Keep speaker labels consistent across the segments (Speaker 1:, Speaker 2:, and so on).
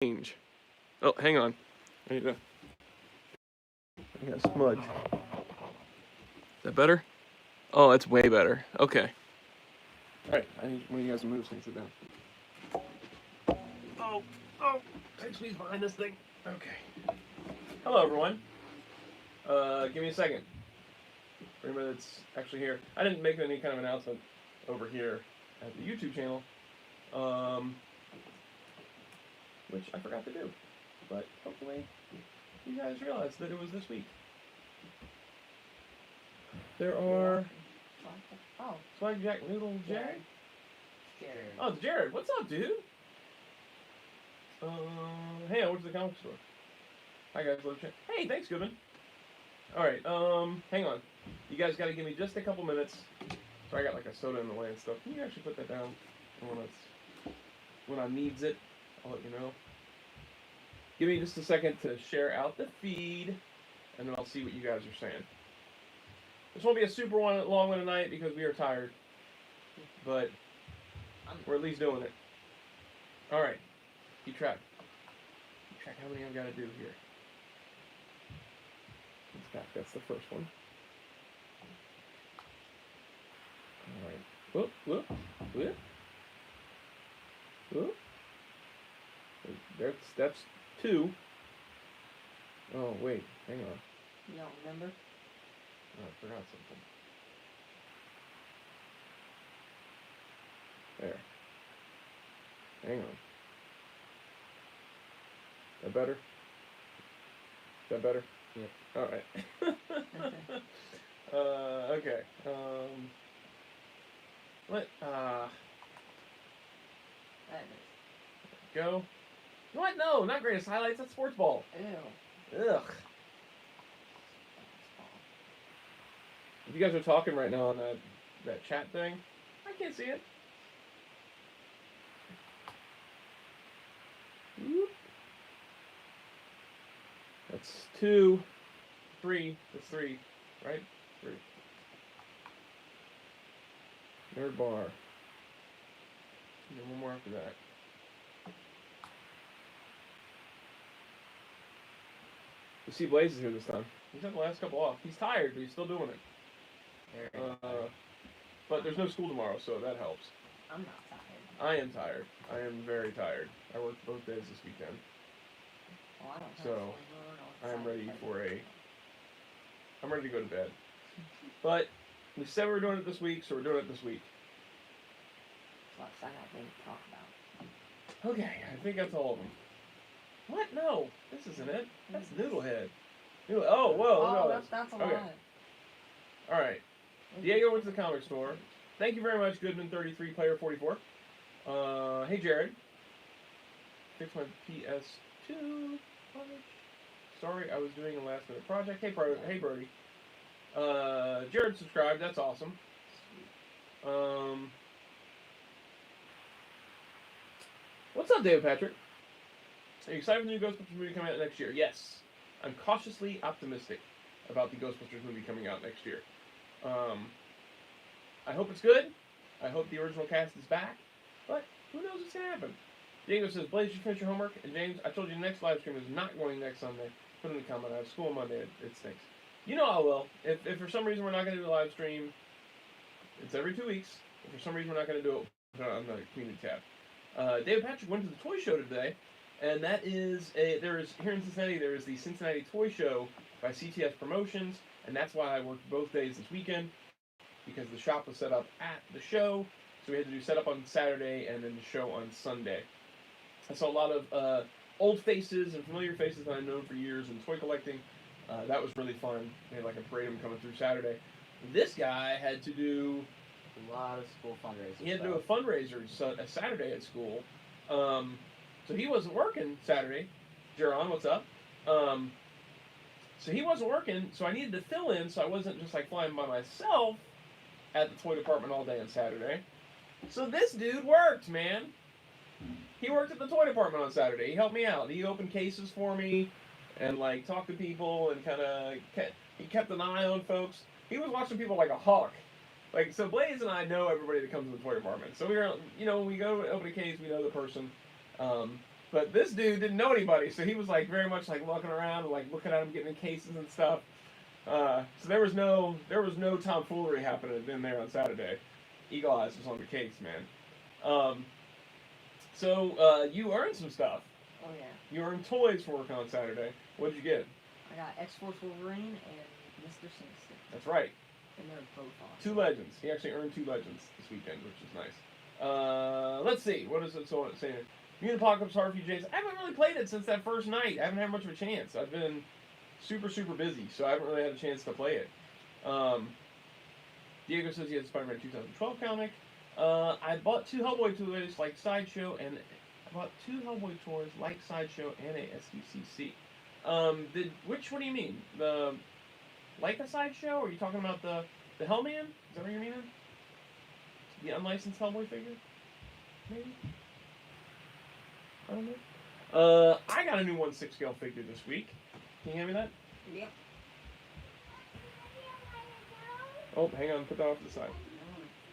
Speaker 1: change. Oh, hang on. I got a smudge. Is that better? Oh, that's way better. Okay. Alright, I need one of you guys to move so I can sit down. Oh, tight squeeze behind this thing. Okay. Hello, everyone. Give me a second. For anybody that's actually here. I didn't make any kind of announcement over here at the YouTube channel. Which I forgot to do. But hopefully you guys realized that it was this week. There are... Swag Jack Noodle Jared?
Speaker 2: Jared.
Speaker 1: Oh, it's Jared. What's up, dude? Hey, I went to the comic store. Hi, guys. Love chat. Hey, thanks, Goodman. Alright, hang on. You guys gotta give me just a couple minutes. So I got like a soda in the way and stuff. Can you actually put that down when I needs it? I'll let you know. Give me just a second to share out the feed, and then I'll see what you guys are saying. This won't be a super long one tonight because we are tired, but we're at least doing it. Alright, keep track. Keep track how many I've got to do here. That's the first one. Alright. Whoop, whoop, whoop. Whoop. That's 2. Oh, wait, hang on.
Speaker 2: You don't remember?
Speaker 1: Oh, I forgot something. There. Hang on. That better? Is that better?
Speaker 2: Yep.
Speaker 1: Alright. Okay. Go. What? No, not greatest highlights. That's sports ball.
Speaker 2: Ew.
Speaker 1: Ugh. If you guys are talking right now on that chat thing, I can't see it. Whoop. That's 2, 3. That's 3, right? 3. Nerd bar. And then one more after that. You see Blaze is here this time. He's had the last couple off. He's tired, but he's still doing it. But there's no school tomorrow, so that helps.
Speaker 2: I'm not tired.
Speaker 1: I am tired. I am very tired. I worked both days this weekend.
Speaker 2: Well, I don't have
Speaker 1: So, I'm ready I'm ready to go to bed. But we said we were doing it this week, so we're doing it this week.
Speaker 2: What's that I didn't talk about?
Speaker 1: Okay, I think that's all of them. What? No, this isn't it. That's Noodlehead. Oh, whoa.
Speaker 2: Oh,
Speaker 1: no,
Speaker 2: that's a
Speaker 1: okay.
Speaker 2: lot.
Speaker 1: Alright. Diego went to the comic store. Thank you very much, Goodman33, Player 44. Hey, Jared. Fix my PS2. Sorry, I was doing a last minute project. Hey, Brody. Jared subscribed. That's awesome. What's up, David Patrick? Are you excited for the new Ghostbusters movie coming out next year? Yes. I'm cautiously optimistic about the Ghostbusters movie coming out next year. I hope it's good. I hope the original cast is back. But who knows what's going to happen? Diego says, Blaze, you finish your homework? And James, I told you the next live stream is not going next Sunday. Put in the comment. I have school on Monday. It stinks. You know I will. If for some reason we're not going to do a live stream, it's every 2 weeks. If for some reason we're not going to do it, put it on the community tab. David Patrick went to the toy show today, and that is here in Cincinnati. There is the Cincinnati Toy Show by CTS Promotions, and that's why I worked both days this weekend, because the shop was set up at the show, so we had to do setup on Saturday and then the show on Sunday. I saw a lot of old faces and familiar faces that I've known for years in toy collecting. That was really fun. They had like a parade of them coming through Saturday. This guy had to do
Speaker 2: a lot of school fundraisers.
Speaker 1: He had to do a fundraiser a Saturday at school. So he wasn't working Saturday. Jaron, what's up? So he wasn't working, so I needed to fill in, so I wasn't just like flying by myself at the toy department all day on Saturday. So this dude worked, man. He worked at the toy department on Saturday. He helped me out. He opened cases for me and like talked to people and kind of he kept an eye on folks. He was watching people like a hawk. Like, so Blaze and I know everybody that comes to the toy department. So we go to open a case, we know the person. But this dude didn't know anybody, so he was like very much like walking around and like looking at him, getting in cases and stuff. So there was no tomfoolery happening in there on Saturday. Eagle Eyes was on the case, man. So you earned some stuff.
Speaker 2: Oh yeah.
Speaker 1: You earned toys for working on Saturday. What did you get?
Speaker 2: I got X-Force Wolverine and Mr. Sinister.
Speaker 1: That's right.
Speaker 2: And they're both awesome.
Speaker 1: 2 legends. He actually earned 2 legends this weekend, which is nice. Let's see. What is it saying? Mutant Apocalypse Hard for you, Jason. I haven't really played it since that first night. I haven't had much of a chance. I've been super, super busy, so I haven't really had a chance to play it. Diego says he has a Spider-Man 2012 comic. I bought 2 Hellboy toys like Sideshow, and I bought 2 Hellboy toys like Sideshow and a SDCC. What do you mean? The like a Sideshow? Or are you talking about the Hellman? Is that what you're meaning? The unlicensed Hellboy figure? Maybe? I don't know. I got a new 1/6 scale figure this week. Can you hand me that?
Speaker 2: Yep.
Speaker 1: Oh, hang on. Put that off to the side.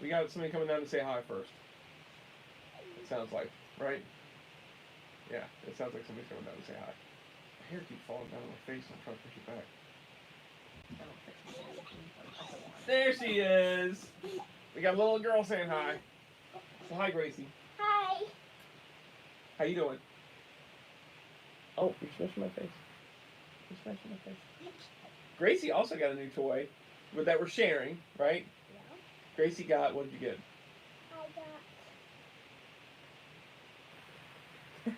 Speaker 1: We got somebody coming down to say hi first. It sounds like, right? Yeah, it sounds like somebody's coming down to say hi. My hair keeps falling down on my face. I'm trying to push it back. There she is. We got a little girl saying hi. So hi, Gracie.
Speaker 3: Hi.
Speaker 1: How you doing? Oh, you're smashing my face. You're smashing my face. Gracie also got a new toy, but that we're sharing, right?
Speaker 3: Yeah.
Speaker 1: Gracie got, what did you get?
Speaker 3: I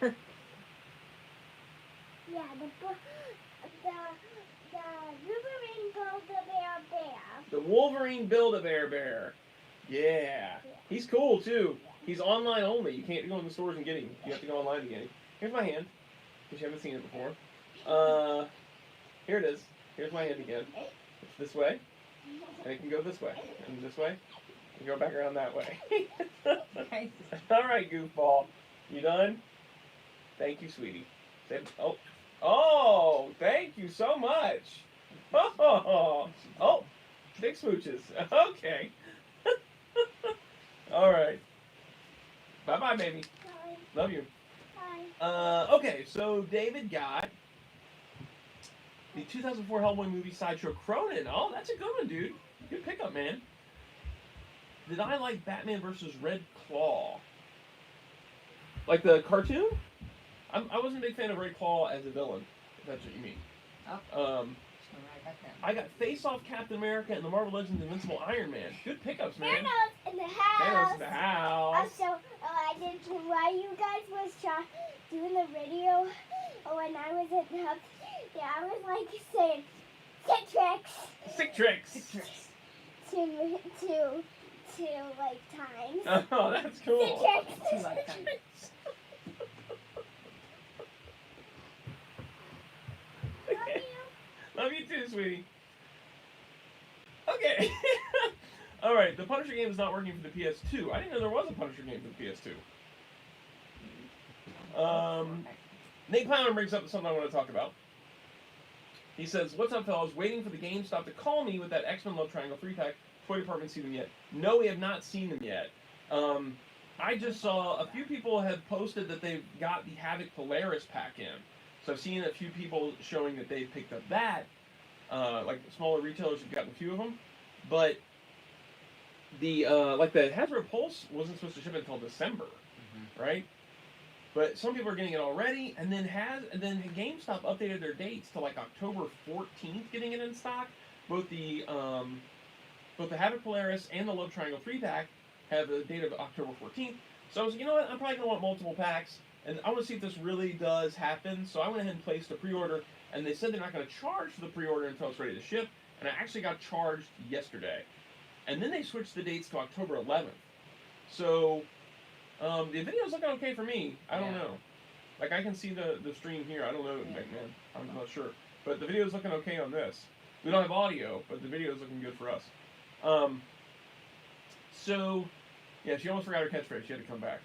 Speaker 3: got. Yeah, the Wolverine Build-A-Bear.
Speaker 1: The Wolverine Build-A-Bear. Yeah. He's cool, too. He's online only. You can't go in the stores and get him. You have to go online to get him. Here's my hand, because you haven't seen it before. Here it is. Here's my hand again. It's this way, and it can go this way, and this way, and go back around that way. All right, goofball. You done? Thank you, sweetie. Oh, thank you so much. Oh, big smooches. Okay. All right. Bye-bye, baby.
Speaker 3: Bye.
Speaker 1: Love you.
Speaker 3: Bye.
Speaker 1: Okay, so David got the 2004 Hellboy movie Sideshow Cronin. Oh, that's a good one, dude. Good pickup, man. Did I like Batman vs. Red Claw? Like the cartoon? I wasn't a big fan of Red Claw as a villain, if that's what you mean.
Speaker 2: Oh.
Speaker 1: I got Face Off Captain America and the Marvel Legends Invincible Iron Man. Good pickups, man.
Speaker 3: Thanos in the house.
Speaker 1: Thanos in the house.
Speaker 3: Also, I did while you guys was doing the video when I was at the house. Yeah, I was like saying sick tricks. Two like times.
Speaker 1: Oh, that's cool.
Speaker 3: Sick tricks.
Speaker 2: 2 lifetimes.
Speaker 3: Love you.
Speaker 1: Love you too, sweetie. Okay. All right, the Punisher game is not working for the PS2. I didn't know there was a Punisher game for the PS2. Nate Plowman brings up something I want to talk about. He says, "What's up, fellas? Waiting for the GameStop to call me with that X-Men Love Triangle 3-pack. Toy department seen them yet? No, we have not seen them yet. I just saw a few people have posted that they've got the Havoc Polaris pack in. So I've seen a few people showing that they've picked up that. Like smaller retailers have gotten a few of them. But the like the Hasbro Pulse wasn't supposed to ship until December, right? But some people are getting it already, and then GameStop updated their dates to like October 14th, getting it in stock. Both the Havoc Polaris and the Love Triangle 3-pack have a date of October 14th. So I was like, you know what? I'm probably gonna want multiple packs, and I want to see if this really does happen. So I went ahead and placed a pre-order, and they said they're not going to charge for the pre-order until it's ready to ship. And I actually got charged yesterday, and then they switched the dates to October 11th. So the video's looking okay for me. I don't know. Like I can see the stream here. I don't know, man. I'm not sure, but the video's looking okay on this. We don't have audio, but the video's looking good for us. So yeah, she almost forgot her catchphrase. She had to come back.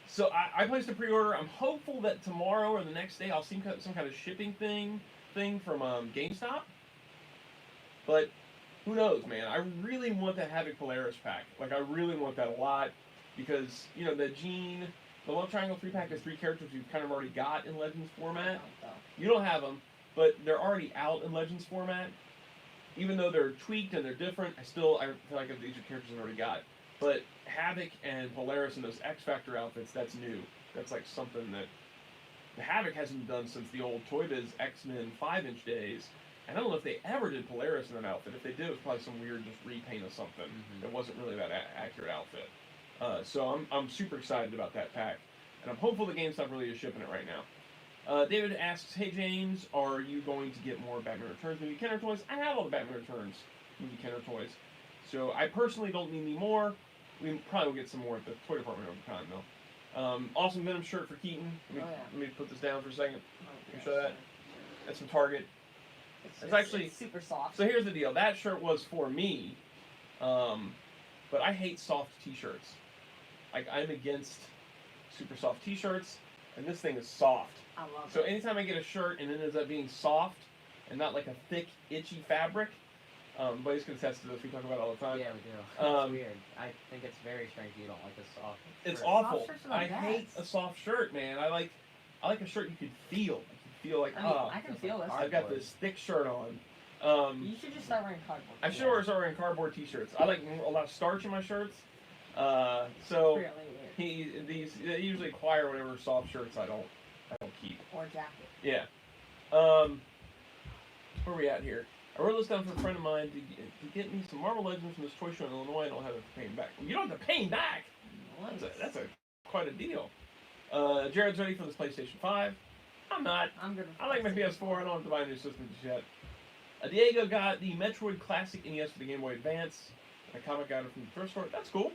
Speaker 1: So I placed a pre-order. I'm hopeful that tomorrow or the next day I'll see some kind of shipping thing from GameStop. But who knows, man? I really want the Havoc Polaris pack. Like I really want that a lot because you know the Jean The Love Triangle 3-pack is 3 characters you've kind of already got in Legends
Speaker 2: I
Speaker 1: format.
Speaker 2: don't, though.
Speaker 1: You don't have them, but they're already out in Legends format. Even though they're tweaked and they're different, I feel like these are characters I've already got. But Havoc and Polaris and those X Factor outfits, that's new. That's like something that the Havoc hasn't done since the old Toy Biz X-Men 5-inch days. And I don't know if they ever did Polaris in an outfit. If they did, it was probably some weird just repaint of something. It wasn't really that accurate outfit. So I'm super excited about that pack. And I'm hopeful the GameStop really is shipping it right now. David asks, hey James, are you going to get more Batman Returns movie Kenner toys? I have all the Batman Returns movie Kenner toys. So I personally don't need any more. We probably will get some more at the toy department over time though. Awesome Venom shirt for Keaton. Let me put this down for a second. Let me show that. That's from Target. It's actually
Speaker 2: it's super soft.
Speaker 1: So here's the deal. That shirt was for me, but I hate soft t-shirts. Like I'm against super soft t-shirts, and this thing is soft.
Speaker 2: I love
Speaker 1: So
Speaker 2: it.
Speaker 1: anytime I get a shirt and it ends up being soft and not like a thick, itchy fabric, Blaze can attest to this. We talk about it all the time.
Speaker 4: Yeah, we do. It's weird. I think it's very strange you don't like a soft
Speaker 1: It's
Speaker 4: shirt.
Speaker 1: awful.
Speaker 2: Soft shirts are the
Speaker 1: I hate
Speaker 2: best.
Speaker 1: a soft shirt, man. I like a shirt you could feel. You can feel like,
Speaker 2: I mean, I can
Speaker 4: Just
Speaker 2: feel
Speaker 4: like
Speaker 2: this.
Speaker 1: I've got this thick shirt on.
Speaker 2: You should just start wearing cardboard.
Speaker 1: I should start wearing cardboard t-shirts. I like a lot of starch in my shirts.
Speaker 2: It's
Speaker 1: So
Speaker 2: really weird.
Speaker 1: they usually acquire whatever soft shirts I don't keep.
Speaker 2: Or jacket.
Speaker 1: Yeah. Where are we at here? I wrote this down for a friend of mine to get me some Marvel Legends from this toy show in Illinois. I don't have to pay him back. You don't have to pay him back. That's quite a deal. Jared's ready for this PlayStation 5. I'm not.
Speaker 2: I'm good.
Speaker 1: I like my PS4. I don't have to buy a new system just yet. Diego got the Metroid Classic NES for the Game Boy Advance. A comic got it from the thrift store. That's cool.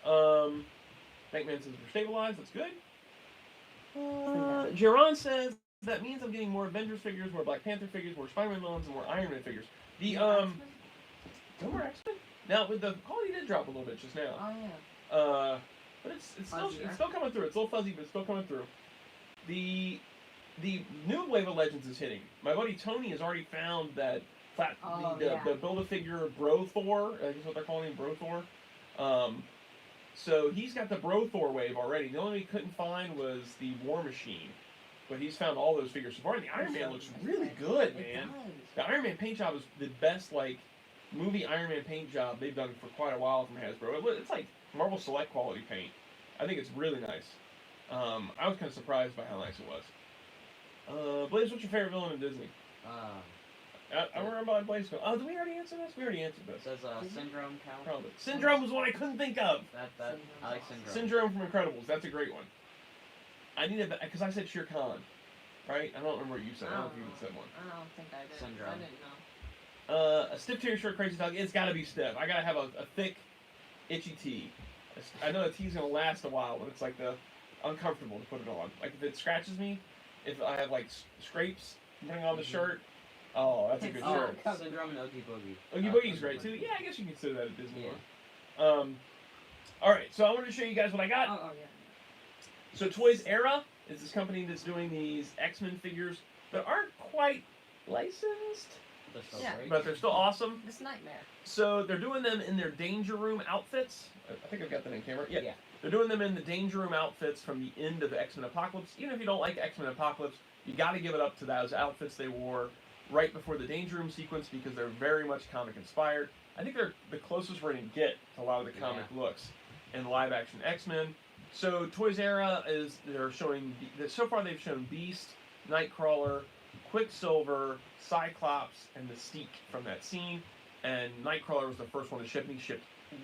Speaker 1: Bankman says we're stabilized. That's good. Geron says that means I'm getting more Avengers figures, more Black Panther figures, more Spider-Man villains, and more Iron Man figures. No more X-Men. Now with the quality did drop a little bit just now.
Speaker 2: Oh yeah.
Speaker 1: But it's still coming through. It's a little fuzzy, but it's still coming through. The new wave of Legends is hitting. My buddy Tony has already found that the Build-A-Figure Bro Thor, I guess what they're calling him, Bro Thor. So he's got the Bro Thor wave already. The only one he couldn't find was the War Machine. But he's found all those figures so far. And the Iron Man looks really good, man. The Iron Man paint job is the best, like, movie Iron Man paint job they've done for quite a while from Hasbro. It's like Marvel Select quality paint. I think it's really nice. I was kind of surprised by how nice it was. Blaze, what's your favorite villain in Disney? I remember about Blaze. Oh, did we already answer this? We already answered this.
Speaker 4: Does Syndrome count?
Speaker 1: Probably. Syndrome was one I couldn't think of.
Speaker 4: I like Syndrome.
Speaker 1: Syndrome from Incredibles. That's a great one. I need a because I said Shere Khan, right? I don't remember what you said. I don't know if you said one.
Speaker 2: I don't think I did.
Speaker 4: Syndrome.
Speaker 2: I didn't know.
Speaker 1: A stiff tier shirt, crazy dog. It's got to be stiff. I gotta have a thick, itchy tee. I know the tee's gonna last a while, but it's like the uncomfortable to put it on. Like if it scratches me, if I have like scrapes putting on the shirt. Oh, that's a good shirt.
Speaker 4: Syndrome and Oogie Boogie.
Speaker 1: Oogie Boogie's great too. Yeah, I guess you can consider that a Disney one. All right, so I wanted to show you guys what I got.
Speaker 2: Oh yeah.
Speaker 1: So Toys Era is this company that's doing these X-Men figures that aren't quite licensed,
Speaker 4: They're still
Speaker 2: Yeah.
Speaker 4: great.
Speaker 1: but they're still awesome.
Speaker 2: This nightmare.
Speaker 1: So they're doing them in their Danger Room outfits. I think I've got that in camera. Yeah. They're doing them in the Danger Room outfits from the end of the X-Men Apocalypse. Even if you don't like X-Men Apocalypse, you got to give it up to those outfits they wore right before the Danger Room sequence because they're very much comic inspired. I think they're the closest we're going to get to a lot of the comic looks in live action X-Men. So Toys Era they're showing, so far they've shown Beast, Nightcrawler, Quicksilver, Cyclops, and Mystique from that scene. And Nightcrawler was the first one to ship, and he shipped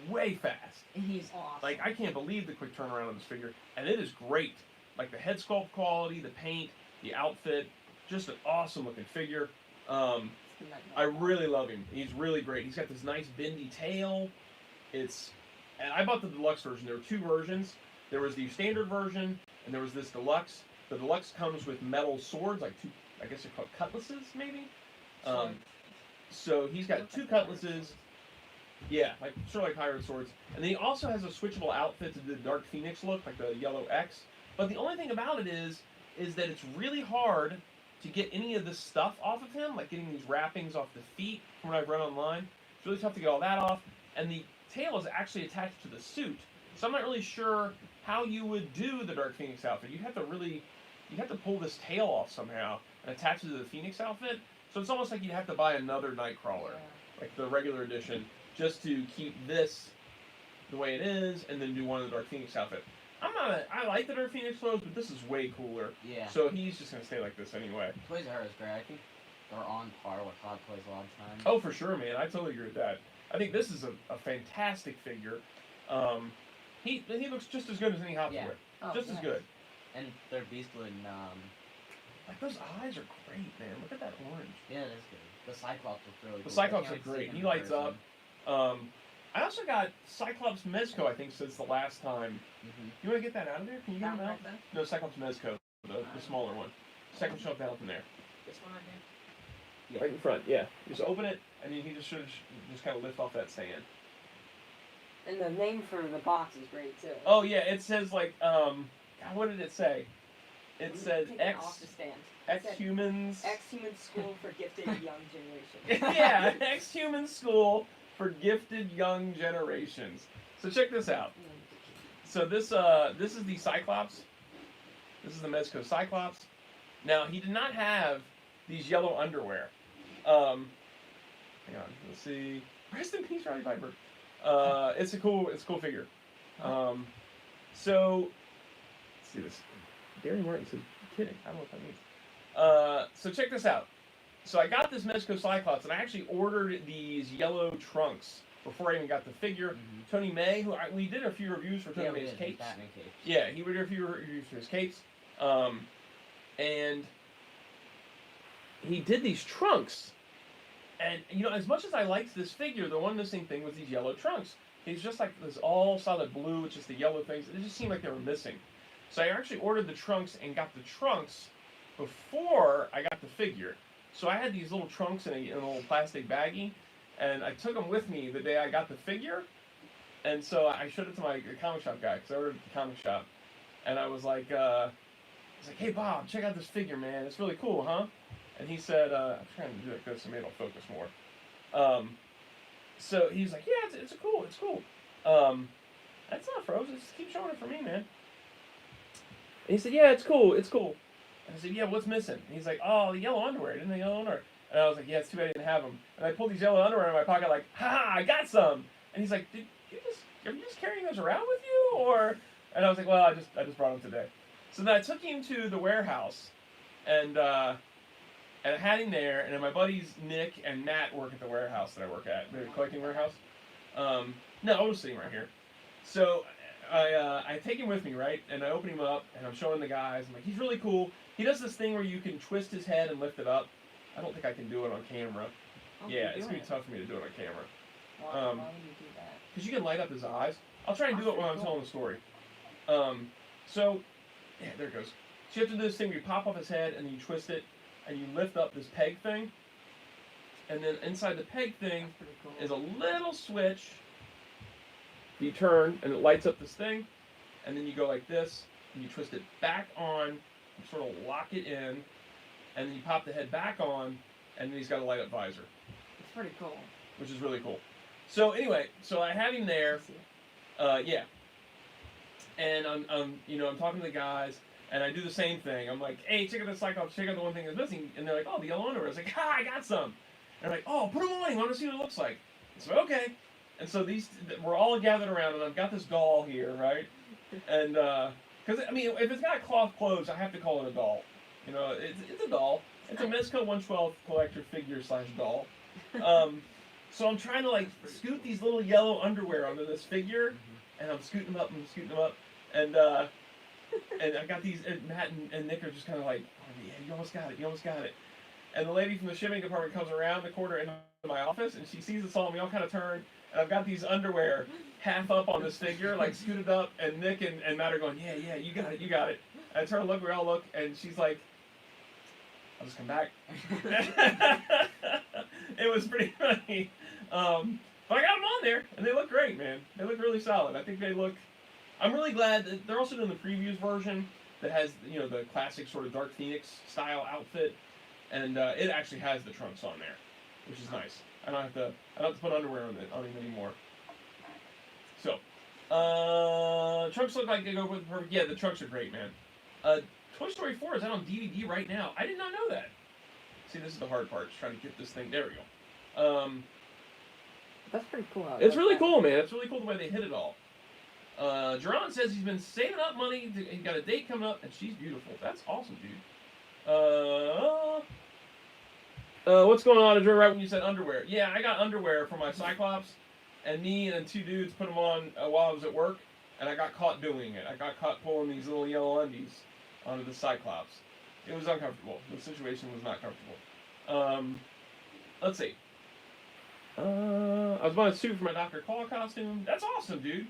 Speaker 1: way fast.
Speaker 2: He's awesome.
Speaker 1: Like, I can't believe the quick turnaround on this figure. And it is great. Like, the head sculpt quality, the paint, the outfit, just an awesome looking figure. I really love him. He's really great. He's got this nice bendy tail. And I bought the deluxe version. There were two versions. There was the standard version, and there was this deluxe. The deluxe comes with metal swords, like two, I guess they're called cutlasses, maybe? So he's got two cutlasses. Yeah, sort of like pirate swords. And then he also has a switchable outfit to the Dark Phoenix look, like the yellow X. But the only thing about it is that it's really hard to get any of this stuff off of him, like getting these wrappings off the feet from what I've read online. It's really tough to get all that off. And the tail is actually attached to the suit. So I'm not really sure how you would do the Dark Phoenix outfit. You'd have to pull this tail off somehow and attach it to the Phoenix outfit. So it's almost like you'd have to buy another Nightcrawler, like the regular edition, just to keep this the way it is, and then do one of the Dark Phoenix outfit. I like the Dark Phoenix clothes, but this is way cooler.
Speaker 4: Yeah.
Speaker 1: So he's just gonna stay like this anyway.
Speaker 4: Toys R Us is great. I think they're on par with Hot Toys a lot of times.
Speaker 1: Oh, for sure, man. I totally agree with that. I think this is a fantastic figure. He looks just as good as any Hot Toy.
Speaker 4: Yeah.
Speaker 2: Oh,
Speaker 1: Just as good.
Speaker 4: And they're Beastwood and
Speaker 1: Like those eyes are great, man. Look at that orange.
Speaker 4: yeah, it is good. The Cyclops looks really cool.
Speaker 1: The Cyclops
Speaker 4: I
Speaker 1: are
Speaker 4: can't wait to
Speaker 1: great.
Speaker 4: see him
Speaker 1: He
Speaker 4: in
Speaker 1: lights
Speaker 4: person.
Speaker 1: up. I also got Cyclops Mezco, I think, since the last time.
Speaker 4: Mhm.
Speaker 1: You want to get that out of there? Can you get
Speaker 2: That
Speaker 1: him
Speaker 2: one
Speaker 1: out?
Speaker 2: right there?
Speaker 1: No, Cyclops Mezco, the smaller one. Second shelf down from there.
Speaker 2: This one right here?
Speaker 4: Yeah.
Speaker 1: Right in front, yeah. Just open it, and then he just should just kind of lift off that stand.
Speaker 2: And the name for the box is great too.
Speaker 1: Oh yeah, it says like God, what did it say? It says
Speaker 2: Take it off the stand. It said,
Speaker 1: Ex-humans.
Speaker 2: Ex-human school for gifted young generation.
Speaker 1: Yeah, ex-human school for gifted young generations. So check this out. So this is the Cyclops. This is the Mezco Cyclops. Now he did not have these yellow underwear. Hang on, let's see. Rest in peace, Rowdy Piper. It's a cool figure. So let's see this. Gary Martin said, "Kidding." I don't know what that means. So check this out. So I got this Mezco Cyclops, and I actually ordered these yellow trunks before I even got the figure.
Speaker 4: Mhm.
Speaker 1: Tony May, we did a few reviews for Tony
Speaker 4: Yeah, we
Speaker 1: May's
Speaker 4: did.
Speaker 1: capes.
Speaker 4: Batman capes.
Speaker 1: Yeah, he would do a few reviews for his capes. And he did these trunks. And, as much as I liked this figure, the one missing thing was these yellow trunks. He's just like this all solid blue with just the yellow things. It just seemed like they were missing. So I actually ordered the trunks and got the trunks before I got the figure. So I had these little trunks in a little plastic baggie, and I took them with me the day I got the figure. And so I showed it to my comic shop guy, because I ordered at the comic shop. And I was like, hey Bob, check out this figure, man. It's really cool, huh? And he said, I'm trying to do it good so maybe it'll focus more. So he's like, yeah, it's cool. That's not frozen. Just keep showing it for me, man. And he said, yeah, it's cool. And I said, yeah, what's missing? And he's like, oh, the yellow underwear. Didn't the yellow underwear? And I was like, yeah, it's too bad I didn't have them. And I pulled these yellow underwear in my pocket, like, ha, I got some. And he's like, are you just carrying those around with you, or? And I was like, well, I just brought them today. So then I took him to the warehouse, and I had him there. And then my buddies Nick and Matt work at the warehouse that I work at, the collecting warehouse. No, I was sitting right here. So I take him with me, right? And I open him up, and I'm showing the guys. I'm like, he's really cool. He does this thing where you can twist his head and lift it up. I don't think I can do it on camera. Yeah, it's gonna be tough for me to do it on camera.
Speaker 2: Why would you do that?
Speaker 1: Because you can light up his eyes. I'll try and do it while I'm telling the story. So, yeah, there it goes. So you have to do this thing where you pop off his head, and then you twist it, and you lift up this peg thing. And then inside the peg thing
Speaker 2: That's pretty cool.
Speaker 1: is a little switch. You turn, and it lights up this thing. And then you go like this, and you twist it back on, you sort of lock it in, and then you pop the head back on, and then he's got a light up visor,
Speaker 2: It's pretty cool.
Speaker 1: which is really cool. So anyway, so I have him there. Yeah. And I'm talking to the guys, and I do the same thing. I'm like, hey, check out the Cyclops, check out the one thing that's missing. And they're like, oh, the yellow underwear. I was like, ha, I got some. And they're like, oh, put them on. I want to see what it looks like. So okay. And so we're all gathered around, and I've got this doll here, right? And because if it's got cloth clothes, I have to call it a doll. It's a doll. It's a Mezco 1/12 collector figure / doll. So I'm trying to scoot these little yellow underwear onto this figure, and I'm scooting them up, and I've got these, and Matt and Nick are just kind of like, oh, yeah, you almost got it. And the lady from the shipping department comes around the corner into my office, and she sees us all, and we all kind of turn, and I've got these underwear half up on this figure, scooted up, and Nick and Matt are going, yeah, you got it. And I turn and look, we all look, and she's like, I'll just come back. It was pretty funny. But I got them on there, and they look great, man. They look really solid. I think they look... I'm really glad that they're also doing the previews version that has, the classic sort of Dark Phoenix style outfit, and it actually has the trunks on there, which is nice. I don't have to put underwear on him anymore. So, Trunks look like they go with the perfect. Yeah, the trunks are great, man. Toy Story 4 is out on DVD right now. I did not know that. See, this is the hard part. Just trying to get this thing. There we go.
Speaker 2: That's pretty cool.
Speaker 1: It's really cool, man. It's really cool the way they hit it all. Jerron says he's been saving up money. He got a date coming up, and she's beautiful. That's awesome, dude. What's going on, Andrew? Right when you said underwear. Yeah, I got underwear for my Cyclops, and me and two dudes put them on while I was at work, and I got caught doing it. I got caught pulling these little yellow undies onto the Cyclops. It was uncomfortable. The situation was not comfortable. Let's see. I was buying a suit for my Dr. Claw costume. That's awesome, dude.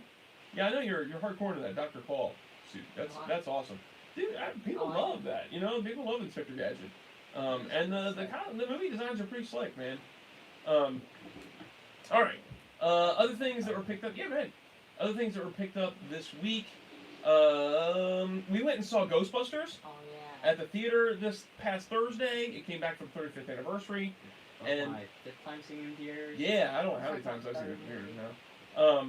Speaker 1: Yeah, I know you're hardcore to that Dr. Claw suit. That's awesome, dude. People love that. You know, people love Inspector Gadget. And the movie designs are pretty slick, man. All right. Other things that were picked up. Yeah, man. Other things that were picked up this week. We went and saw Ghostbusters.
Speaker 2: Oh yeah.
Speaker 1: At the theater this past Thursday. It came back for the 35th anniversary. And
Speaker 4: my 5th time seeing it in theaters.
Speaker 1: Yeah, I don't know how many times I've seen it in theaters now.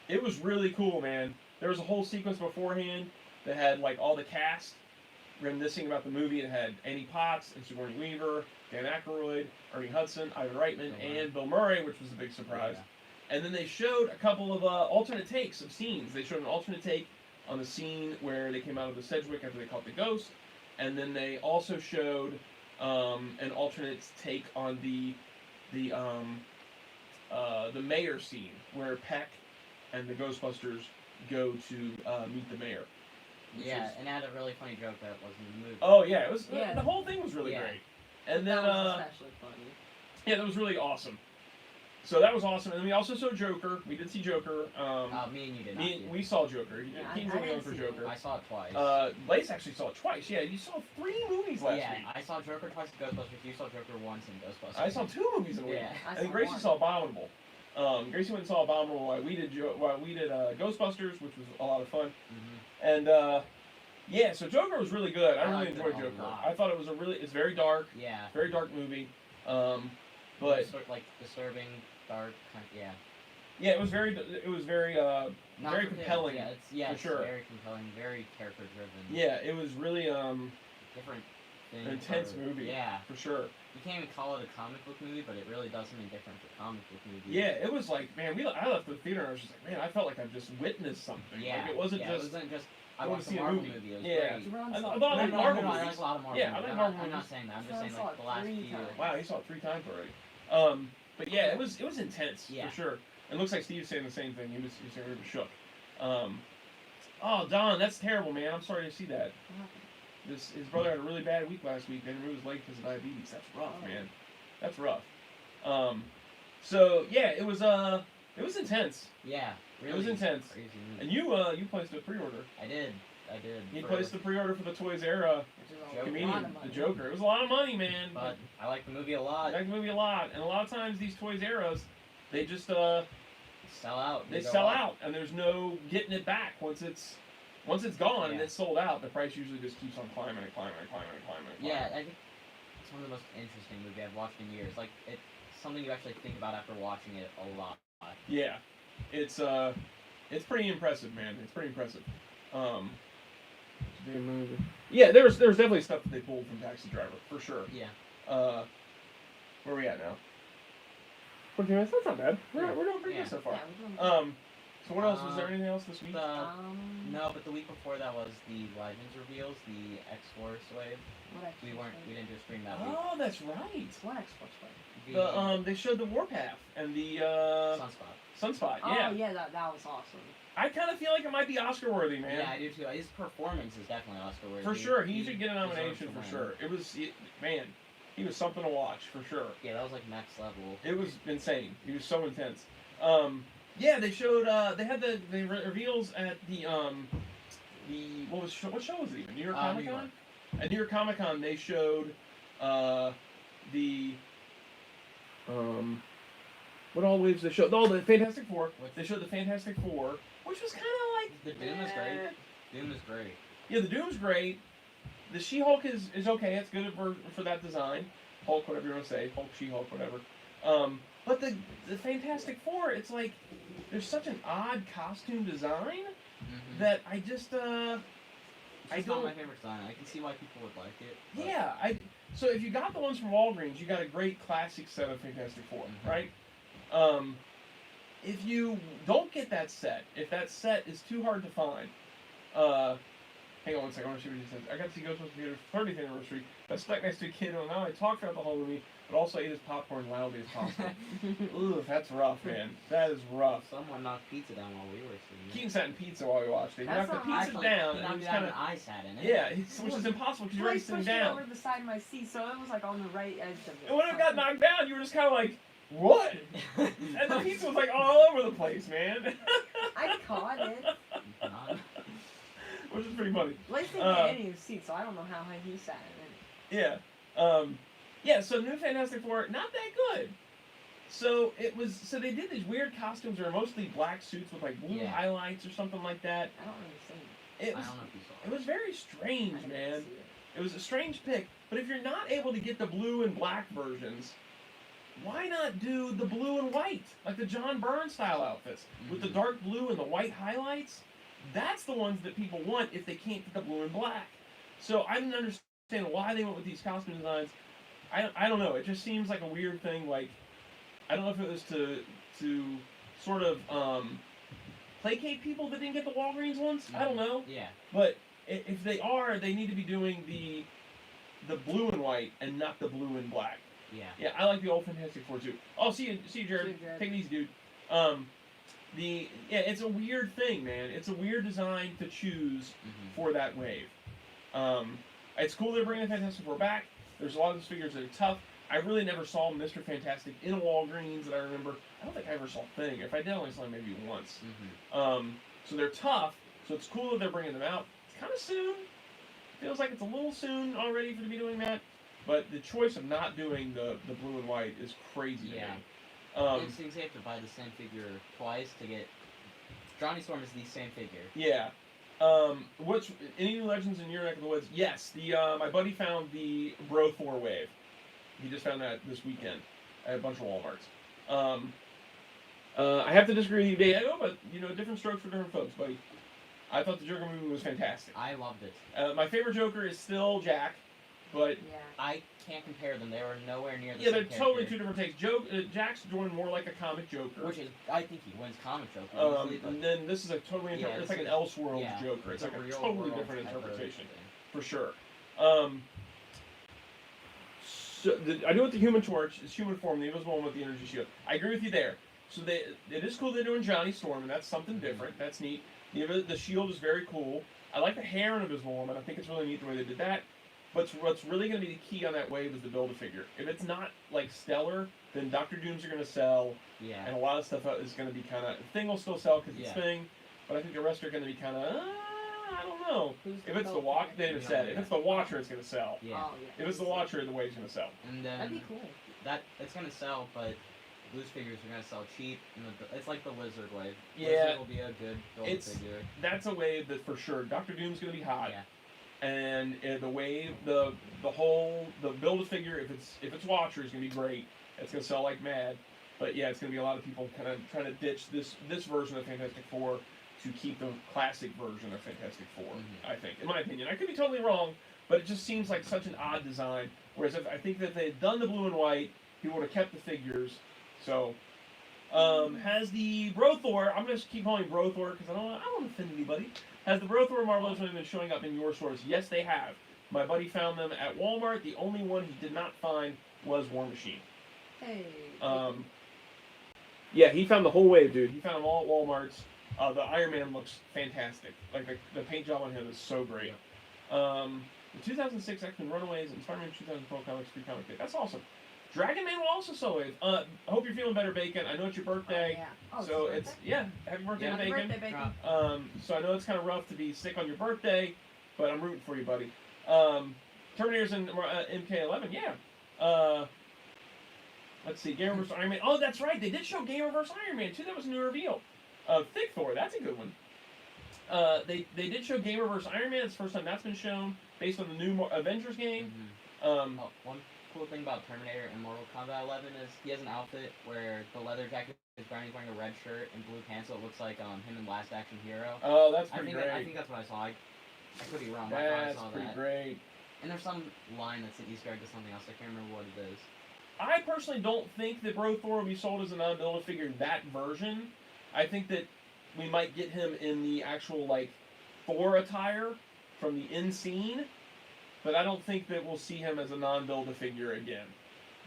Speaker 1: It was really cool, man. There was a whole sequence beforehand that had like all the cast reminiscing about the movie. It had Annie Potts and Sigourney Weaver, Dan Aykroyd, Ernie Hudson, Ivan Reitman, and Bill Murray, which was a big surprise. Yeah. And then they showed a couple of alternate takes of scenes. They showed an alternate take on the scene where they came out of the Sedgwick after they caught the ghost, and then they also showed an alternate take on the mayor scene where Peck and the Ghostbusters go to meet the mayor.
Speaker 4: Yeah, and it had a really funny joke that wasn't in the movie.
Speaker 1: Oh yeah, it was. Yeah. The whole thing was really great. And then
Speaker 2: that was especially funny.
Speaker 1: Yeah, that was really awesome. So that was awesome, and then we also saw Joker. We did see Joker.
Speaker 4: Me and you did not.
Speaker 1: We saw Joker. He's only going for Joker.
Speaker 4: I saw it twice.
Speaker 1: Lace actually saw it twice. Yeah, you saw 3 movies last week.
Speaker 4: Yeah, I saw Joker twice in Ghostbusters. You saw Joker once in Ghostbusters.
Speaker 1: I saw 2 movies in a week.
Speaker 4: Yeah.
Speaker 1: And Gracie saw Abominable. Gracie went and saw Abominable while we did Ghostbusters, which was a lot of fun. Mm-hmm. And yeah, so Joker was really good. I really enjoyed Joker. I thought it was it's very dark.
Speaker 4: Yeah.
Speaker 1: Very dark movie.
Speaker 4: But like disturbing, dark, yeah.
Speaker 1: Yeah, it was very very compelling.
Speaker 4: Yeah,
Speaker 1: for sure.
Speaker 4: Very compelling, very character driven.
Speaker 1: Yeah, it was really
Speaker 4: different.
Speaker 1: An intense movie.
Speaker 4: Yeah,
Speaker 1: for sure.
Speaker 4: You can't even call it a comic book movie, but it really does something different for comic book movies.
Speaker 1: Yeah, it was like, man, I left the theater and I was just like, man, I felt like I just witnessed something.
Speaker 4: Yeah,
Speaker 1: like, it wasn't just.
Speaker 4: I want to see a Marvel movie. It was great.
Speaker 1: I thought I like Marvel movies.
Speaker 4: I like a lot of Marvel movies.
Speaker 1: I like Marvel movies.
Speaker 4: I'm not saying that. I'm just saying like the last few.
Speaker 1: Wow, you saw it 3 times already. But yeah, it was intense for sure. It looks like Steve's saying the same thing. He was saying he was shook. Oh, Don, that's terrible, man. I'm sorry to see that. His brother had a really bad week last week. Then he was late because of diabetes. That's rough, man. That's rough. So yeah, it was intense.
Speaker 4: Yeah, really.
Speaker 1: It was intense.
Speaker 4: Crazy.
Speaker 1: And you placed a pre-order.
Speaker 4: I did.
Speaker 1: You placed the pre-order for the Toys Era comedian, the Joker. It was a lot of money, man.
Speaker 4: But I like the movie a lot.
Speaker 1: I like the movie a lot, and a lot of times these Toys Eras, they just sell
Speaker 4: out.
Speaker 1: They sell out, and there's no getting it back once it's gone and it's sold out. The price usually just keeps on climbing and climbing and climbing and climbing. And climbing.
Speaker 4: Yeah, I think it's one of the most interesting movies I've watched in years. Like it's something you actually think about after watching it a lot.
Speaker 1: Yeah, it's pretty impressive, man. It's pretty impressive. Yeah, there's definitely stuff that they pulled from Taxi Driver for sure.
Speaker 4: Yeah.
Speaker 1: Where are we at now? 14 minutes. That's not bad. We're doing pretty good so far.
Speaker 2: Yeah,
Speaker 1: so what else? Was there anything else this week?
Speaker 4: No, but the week before that was the Legends reveals, the X-Force wave. We didn't do a stream that week.
Speaker 1: Oh, that's right.
Speaker 2: What X-Force wave?
Speaker 1: They showed the Warpath and the Sunspot. Yeah.
Speaker 2: Oh yeah, that was awesome.
Speaker 1: I kind of feel like it might be Oscar worthy, man.
Speaker 4: Yeah, I do too. His performance is definitely Oscar worthy.
Speaker 1: For sure, he should get a nomination for sure. Man, he was something to watch for sure.
Speaker 4: Yeah, that was like next level.
Speaker 1: It was insane. He was so intense. Yeah, they showed. They had the reveals at the what show was it even? New York Comic Con. At New York Comic Con, they showed the what all waves they showed? Oh, the Fantastic Four. They showed the Fantastic Four, which was kind of like
Speaker 4: the Doom is great. Doom is great.
Speaker 1: Yeah, the Doom's great. The She-Hulk is okay. It's good for that design. Hulk, whatever you want to say. Hulk, She-Hulk, whatever. But the Fantastic Four, it's like there's such an odd costume design
Speaker 4: Mm-hmm.
Speaker 1: that I just I
Speaker 4: It's
Speaker 1: don't.
Speaker 4: not my favorite design. I can see why people would like it. But
Speaker 1: Yeah, so if you got the ones from Walgreens, you got a great classic set of Fantastic Four,
Speaker 4: Mhm.
Speaker 1: right? If you don't get that set, if that set is too hard to find, hang on one second, I want to see what he says. I got to see Ghostbusters Theater's 30th anniversary. I stuck next to a kid who not only talked throughout the whole movie, but also ate his popcorn loudly as possible. Ooh, that's rough, man. That is rough.
Speaker 4: someone knocked pizza down while we were seeing it.
Speaker 1: Keaton sat in pizza while we watched it. He
Speaker 2: That's
Speaker 1: knocked the
Speaker 2: not
Speaker 1: pizza
Speaker 4: Actually,
Speaker 1: down,
Speaker 4: he
Speaker 1: and
Speaker 4: knocked
Speaker 1: he
Speaker 4: it
Speaker 1: was
Speaker 4: down
Speaker 1: kind
Speaker 4: and
Speaker 1: of
Speaker 4: I sat in it.
Speaker 1: yeah, which is impossible because you're already
Speaker 2: Place
Speaker 1: sitting
Speaker 2: pushed it
Speaker 1: down.
Speaker 2: over the side of my seat, so it was like on the right edge of it.
Speaker 1: And when it got knocked down, you were just kind of like, what? And the pizza was like all over the place, man.
Speaker 2: I caught it.
Speaker 4: Not-
Speaker 1: Which is pretty funny.
Speaker 2: Blaze didn't get any of his seats, so I don't know how high he sat in it.
Speaker 1: Yeah. Yeah, so New Fantastic Four, not that good. So they did these weird costumes that are mostly black suits with like blue
Speaker 4: Yeah.
Speaker 1: highlights or something like that.
Speaker 2: I don't understand.
Speaker 1: It
Speaker 4: I
Speaker 1: was,
Speaker 4: don't know if you saw
Speaker 1: it was very strange,
Speaker 2: I didn't
Speaker 1: man.
Speaker 2: see it.
Speaker 1: It was a strange pick. But if you're not able to get the blue and black versions, why not do the blue and white? Like the John Byrne style outfits with the
Speaker 4: Mhm.
Speaker 1: dark blue and the white highlights. That's the ones that people want if they can't get the blue and black. So I didn't understand why they went with these costume designs. I don't know. It just seems like a weird thing. Like, I don't know if it was to sort of placate people that didn't get the Walgreens ones. I don't know.
Speaker 4: Yeah.
Speaker 1: But if they are, they need to be doing the blue and white and not the blue and black.
Speaker 4: Yeah.
Speaker 1: Yeah, I like the old Fantastic Four too. Oh, see you, Jared.
Speaker 2: See you, Jared.
Speaker 1: Take it easy, dude. It's a weird thing, man. It's a weird design to choose
Speaker 4: Mhm.
Speaker 1: for that wave. It's cool they're bringing the Fantastic Four back. There's a lot of those figures that are tough. I really never saw Mr. Fantastic in a Walgreens that I remember. I don't think I ever saw Thing. If I did, I only saw him maybe once.
Speaker 4: Mhm.
Speaker 1: So they're tough. So it's cool that they're bringing them out. It's kind of soon. Feels like it's a little soon already for to be doing that. But the choice of not doing the blue and white is crazy to
Speaker 4: Yeah.
Speaker 1: me.
Speaker 4: It seems they have to buy the same figure twice to get. Johnny Storm is the same figure.
Speaker 1: Yeah. What's any new legends in your neck of the woods? Yes. The my buddy found the Bro Thor wave. He just found that this weekend at a bunch of Walmarts. I have to disagree with you, Dave, but different strokes for different folks, buddy. I thought the Joker movie was fantastic.
Speaker 4: I loved it.
Speaker 1: My favorite Joker is still Jack, but
Speaker 2: Yeah.
Speaker 4: I can't compare them. They were nowhere near the
Speaker 1: yeah,
Speaker 4: same
Speaker 1: they're totally
Speaker 4: character.
Speaker 1: two different takes. Jack's doing more like a comic Joker.
Speaker 4: Which is, I think he wins comic Joker. easily, but
Speaker 1: And then this is a totally
Speaker 4: Yeah,
Speaker 1: it's
Speaker 4: this
Speaker 1: like an
Speaker 4: is-
Speaker 1: Elseworlds
Speaker 4: yeah,
Speaker 1: Joker. It's like a
Speaker 4: real
Speaker 1: totally
Speaker 4: world
Speaker 1: different
Speaker 4: type of
Speaker 1: interpretation,
Speaker 4: thing.
Speaker 1: for sure. I know with the Human Torch, it's human form, the invisible one with the energy shield. I agree with you there. So it is cool they're doing Johnny Storm, and that's something different. That's neat. The shield is very cool. I like the hair in Invisible Woman. I think it's really neat the way they did that. But what's really going to be the key on that wave is the Build-A-Figure. If it's not like stellar, then Doctor Dooms are going to sell,
Speaker 4: Yeah.
Speaker 1: and a lot of stuff is going to be kind of. Thing will still sell because it's
Speaker 4: Yeah.
Speaker 1: Thing, but I think the rest are going to be kind of. I don't know.
Speaker 2: Who's
Speaker 1: If it's the
Speaker 2: Build-A-Figure?
Speaker 1: Watcher, they haven't
Speaker 4: Yeah.
Speaker 1: said. If it's the Watcher, it's going to sell.
Speaker 4: Yeah.
Speaker 2: Oh, yeah.
Speaker 1: If it's the Watcher, the wave's going to sell.
Speaker 4: And
Speaker 2: That'd
Speaker 4: then
Speaker 2: be cool.
Speaker 4: that it's gonna sell, but loose figures are gonna sell cheap. And it's like the Lizard wave.
Speaker 1: Yeah.
Speaker 4: Lizard will be a good
Speaker 1: It's-
Speaker 4: figure.
Speaker 1: That's a wave that for sure. Doctor Doom's going to be hot.
Speaker 4: Yeah.
Speaker 1: And the wave, the Build-A-Figure, if it's Watcher, is gonna be great. It's gonna sell like mad. But yeah, it's gonna be a lot of people kind of trying to ditch this version of Fantastic Four to keep the classic version of Fantastic Four.
Speaker 4: Mhm.
Speaker 1: I think, in my opinion, I could be totally wrong, but it just seems like such an odd design. Whereas I think that if they had done the blue and white, people would have kept the figures. So. Has the Bro Thor? I'm gonna just keep calling him Bro Thor because I don't want to offend anybody. Has the Bro Thor Marvel Legends been showing up in your stores? Yes, they have. My buddy found them at Walmart. The only one he did not find was War Machine.
Speaker 2: Hey.
Speaker 1: Yeah, he found the whole wave, dude. He found them all at Walmart's. The Iron Man looks fantastic. Like the paint job on him is so great. The 2006 X-Men Runaways and Spider-Man 2012 Comics Free Comic Day. That's awesome. Dragon Man will also sell wave. I hope you're feeling better, Bacon. I know it's your birthday.
Speaker 2: Yeah. Oh,
Speaker 1: So
Speaker 2: his
Speaker 1: it's
Speaker 2: birthday?
Speaker 1: happy birthday,
Speaker 4: Yeah,
Speaker 1: to
Speaker 2: Happy
Speaker 1: Bacon.
Speaker 2: birthday, Bacon.
Speaker 1: So I know it's kind of rough to be sick on your birthday, but I'm rooting for you, buddy. Terminators and MK11, yeah. Let's see, Gamer vs. Iron Man. Oh, that's right, they did show Gamer vs. Iron Man too. That was a new reveal. Thick Thor, that's a good one. They did show Gamer vs. Iron Man. It's the first time that's been shown, based on the new Avengers game.
Speaker 4: One cool thing about Terminator in Mortal Kombat 11 is he has an outfit where the leather jacket Barney's wearing a red shirt and blue pants, so it looks like him in Last Action Hero.
Speaker 1: Oh, that's
Speaker 4: I
Speaker 1: pretty
Speaker 4: think
Speaker 1: great.
Speaker 4: I think that's what I saw. I could be wrong. But I thought I
Speaker 1: That's
Speaker 4: saw
Speaker 1: pretty
Speaker 4: that.
Speaker 1: great.
Speaker 4: And there's some line that's an Easter egg to something else. I can't remember what it is.
Speaker 1: I personally don't think that Bro Thor will be sold as a non-Build-A-Figure in that version. I think that we might get him in the actual, like, Thor attire from the end scene, but I don't think that we'll see him as a non-Build-A-Figure again.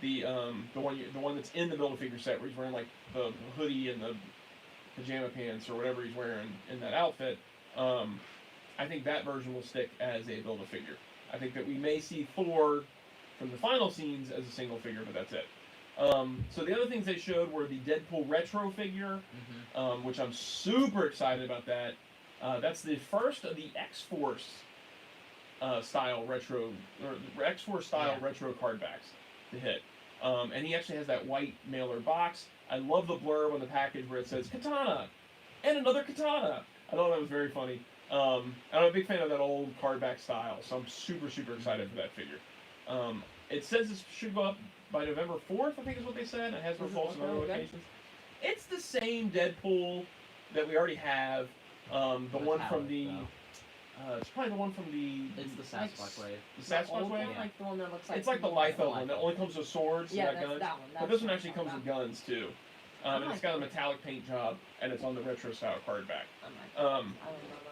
Speaker 1: The one that's in the Build-A-Figure set where he's wearing, like, the hoodie and the pajama pants or whatever he's wearing in that outfit, I think that version will stick as a Build-A-Figure. I think that we may see Thor from the final scenes as a single figure, but that's it. So the other things they showed were the Deadpool retro figure, which I'm super excited about that. That's the first of the X-Force style retro, or X-Force style retro card backs to hit. And he actually has that white mailer box. I love the blurb on the package where it says Katana and another Katana. I thought that was very funny. I'm a big fan of that old card back style, so I'm super excited for that figure. It says it should go up by November 4th, I think is what they said. It has no faults in other locations. It's the same Deadpool that we already have. The one from the... it's probably the one from the...
Speaker 4: It's the Sasquatch wave.
Speaker 1: The Sasquatch wave?
Speaker 2: Yeah. Like the one that looks like...
Speaker 1: It's like the Litho one that only comes with swords and
Speaker 2: that's
Speaker 1: guns.
Speaker 2: that one.
Speaker 1: But this one actually comes with guns, too. And it's got a metallic paint job, and it's on the retro style card back. Oh,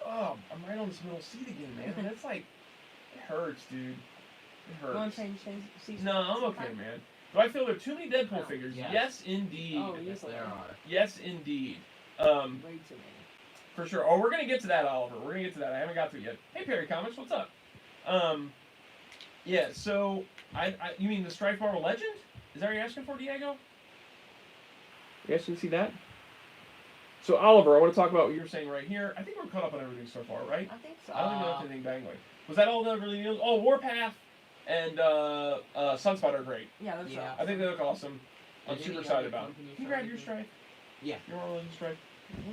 Speaker 1: I'm right on this middle seat again, man. That's like... It hurts, dude. It hurts.
Speaker 2: You want to change seats?
Speaker 1: No, I'm okay, man. Do I feel there are too many Deadpool figures?
Speaker 4: Yes.
Speaker 1: Yes, indeed.
Speaker 2: Oh,
Speaker 4: Yes, there are.
Speaker 1: Yes, indeed.
Speaker 2: Way too many.
Speaker 1: For sure. Oh, we're gonna get to that, Oliver. We're gonna get to that. I haven't got to it yet. Hey, Perry Comics, what's up? Yeah. So, you mean the Strife Marvel Legend? Is that what you're asking for, Diego? You guys can see that. So, Oliver, I want to talk about what you were saying right here. I think we're caught up on everything so far, right?
Speaker 2: I think so.
Speaker 1: I don't even know if anything bangling. Was that all the really news? Oh, Warpath and Sunspot are great.
Speaker 2: Yeah, those are
Speaker 1: I think they look awesome. I'm
Speaker 4: Did
Speaker 1: super
Speaker 4: any
Speaker 1: excited
Speaker 4: other
Speaker 1: about them.
Speaker 4: company
Speaker 1: Can you
Speaker 4: show
Speaker 1: grab your
Speaker 4: anything?
Speaker 1: Strife?
Speaker 4: Yeah.
Speaker 1: Your Marvel Strife?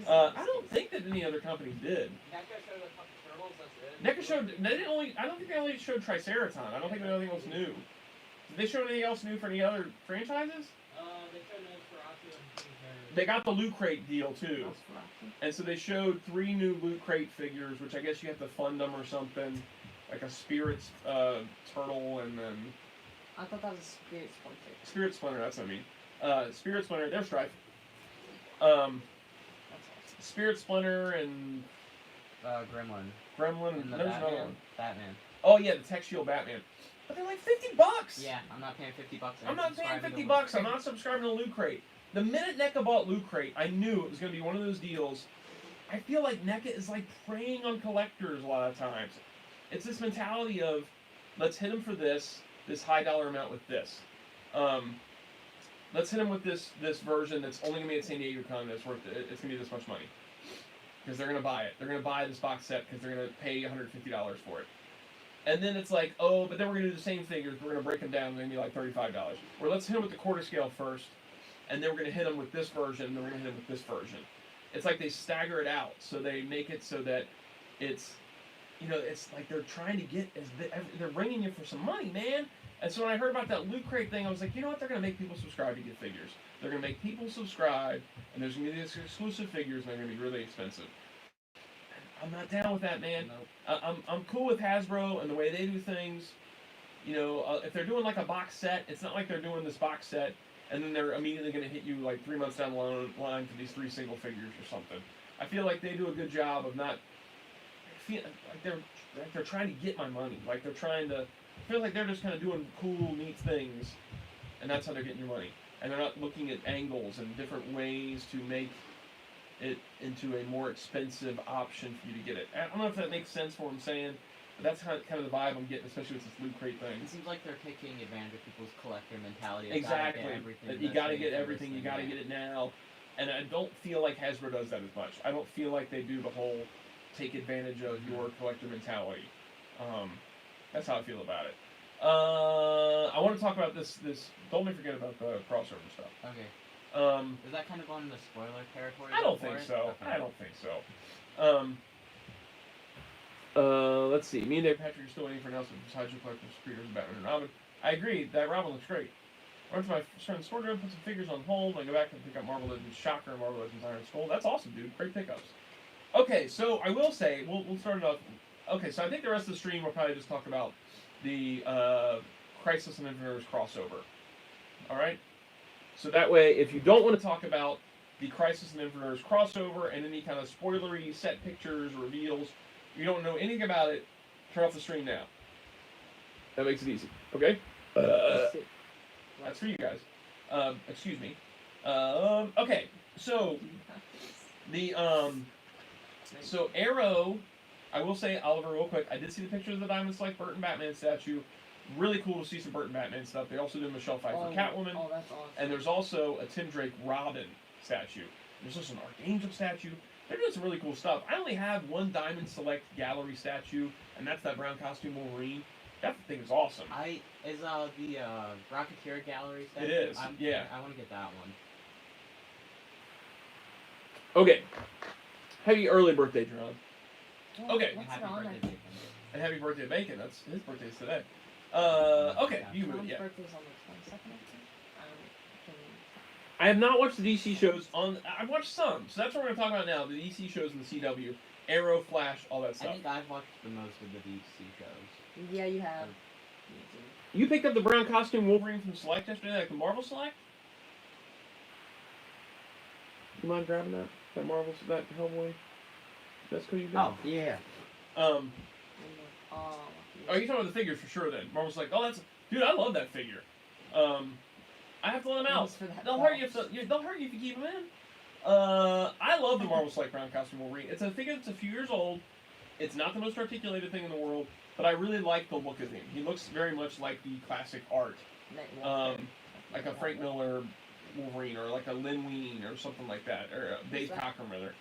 Speaker 1: I don't think that any other company did.
Speaker 4: NECA showed a couple turtles, that's it.
Speaker 1: NECA showed. They didn't only. I don't think they only showed Triceraton. I don't think anything else new. Did they show anything else new for any other franchises?
Speaker 4: They showed Nosferatu and
Speaker 1: They got the Loot Crate deal too,
Speaker 2: Nosferatu.
Speaker 1: and so they showed 3 new Loot Crate figures, which I guess you have to fund them or something, like a Spirits turtle, and then
Speaker 2: I thought that was Spirit Splinter.
Speaker 1: Spirit Splinter. That's what I mean. Spirit Splinter. There's Strife.
Speaker 2: That's awesome.
Speaker 1: Spirit Splinter and
Speaker 4: Gremlin.
Speaker 1: Gremlin,
Speaker 4: And the
Speaker 1: there's another
Speaker 4: Batman.
Speaker 1: one.
Speaker 4: Batman.
Speaker 1: Oh yeah, the Tech Shield Batman. But they're like $50.
Speaker 4: Yeah, I'm not paying $50.
Speaker 1: I'm not paying $50. I'm not subscribing to Loot Crate. The minute NECA bought Loot Crate, I knew it was going to be one of those deals. I feel like NECA is like preying on collectors a lot of times. It's this mentality of, let's hit them for this high dollar amount with this. Let's hit them with this version that's only going to be at San Diego Con that's worth it. It's going to be this much money. Because they're going to buy it. They're going to buy this box set because they're going to pay $150 for it. And then it's like, oh, but then we're going to do the same figures. We're going to break them down. They're going to be like $35. Or let's hit them with the quarter scale first. And then we're going to hit them with this version. And then we're going to hit them with this version. It's like they stagger it out. So they make it so that it's, it's like they're trying to get, they're bringing you for some money, man. And so when I heard about that Loot Crate thing, I was like, you know what? They're going to make people subscribe to get figures. They're going to make people subscribe, and there's going to be these exclusive figures, and they're going to be really expensive. I'm not down with that, man.
Speaker 4: Nope.
Speaker 1: I'm cool with Hasbro and the way they do things. If they're doing like a box set, it's not like they're doing this box set, and then they're immediately going to hit you like 3 months down the line for these 3 single figures or something. I feel like they do a good job of not... I feel like they're trying to get my money. Like they're trying to... I feel like they're just kind of doing cool, neat things, and that's how they're getting your money. And they're not looking at angles and different ways to make it into a more expensive option for you to get it. I don't know if that makes sense for what I'm saying, but that's kind of the vibe I'm getting, especially with this Loot Crate thing.
Speaker 4: It seems like they're taking advantage of people's collector mentality.
Speaker 1: Exactly. You gotta get
Speaker 4: that's
Speaker 1: everything, you gotta get it now. And I don't feel like Hasbro does that as much. I don't feel like they do the whole take advantage of your collector mentality. That's how I feel about it. I want to talk about this. Don't forget about the crossover stuff.
Speaker 4: Okay. Is that kind of on the spoiler territory?
Speaker 1: I don't think so.
Speaker 4: Okay.
Speaker 1: I don't think so. Let's see. Me and Dave Patrick are still waiting for an announcement besides your collector's creators of Batman and Robin. I agree that Robin looks great. Went to my friend's store to put some figures on hold. I go back and pick up Marvel Legends Shocker and Marvel Legends Iron Skull. That's awesome, dude. Great pickups. Okay, so I will say, we'll start it off. Okay, so I think the rest of the stream will probably just talk about the Crisis and Infinite Earths crossover. Alright? So that way, if you don't want to talk about the Crisis and Infinite Earths crossover and any kind of spoilery set pictures, reveals, you don't know anything about it, turn off the stream now. That makes it easy. Okay? That's for you guys. Excuse me. Okay, so the so Arrow, I will say, Oliver, real quick. I did see the pictures of the Diamond Select Burton Batman statue. Really cool to see some Burton Batman stuff. They also did Michelle Pfeiffer Catwoman.
Speaker 2: Oh, that's awesome.
Speaker 1: And there's also a Tim Drake Robin statue. There's also an Archangel statue. They're doing some really cool stuff. I only have one Diamond Select Gallery statue, and that's that brown costume Wolverine. That thing is awesome.
Speaker 4: Is the Rocketeer Gallery statue?
Speaker 1: It is, yeah.
Speaker 4: I want to get that one.
Speaker 1: Okay. Happy early birthday, John.
Speaker 2: Oh,
Speaker 1: Okay.
Speaker 2: what's
Speaker 4: Happy
Speaker 2: it on?
Speaker 4: birthday, Bacon.
Speaker 1: And happy birthday, Bacon. That's his birthday's today. Okay,
Speaker 4: Yeah.
Speaker 1: you move,
Speaker 2: John's
Speaker 1: yeah.
Speaker 2: birthday's on the 22nd, I think.
Speaker 1: I have not watched the DC shows I've watched some, so that's what we're going to talk about now. The DC shows and the CW. Arrow, Flash, all that
Speaker 4: I
Speaker 1: stuff.
Speaker 4: think I've watched the most of the DC shows.
Speaker 2: Yeah, you have.
Speaker 1: You picked up the brown costume Wolverine from Select yesterday, like the Marvel Select? You mind grabbing that? That Marvel, that Hellboy? Mezco you got?
Speaker 4: Oh, yeah.
Speaker 1: Oh, you talking about the figure for sure then. Marvel's like, oh, that's... Dude, I love that figure. I have to let him out. They'll hurt you if you keep him in. I love the Marvel Select brown costume Wolverine. It's a figure that's a few years old. It's not the most articulated thing in the world, but I really like the look of him. He looks very much like the classic art. Like a Frank Miller Wolverine, or like a Lin Wein, or something like that, or Dave Cockrum, rather.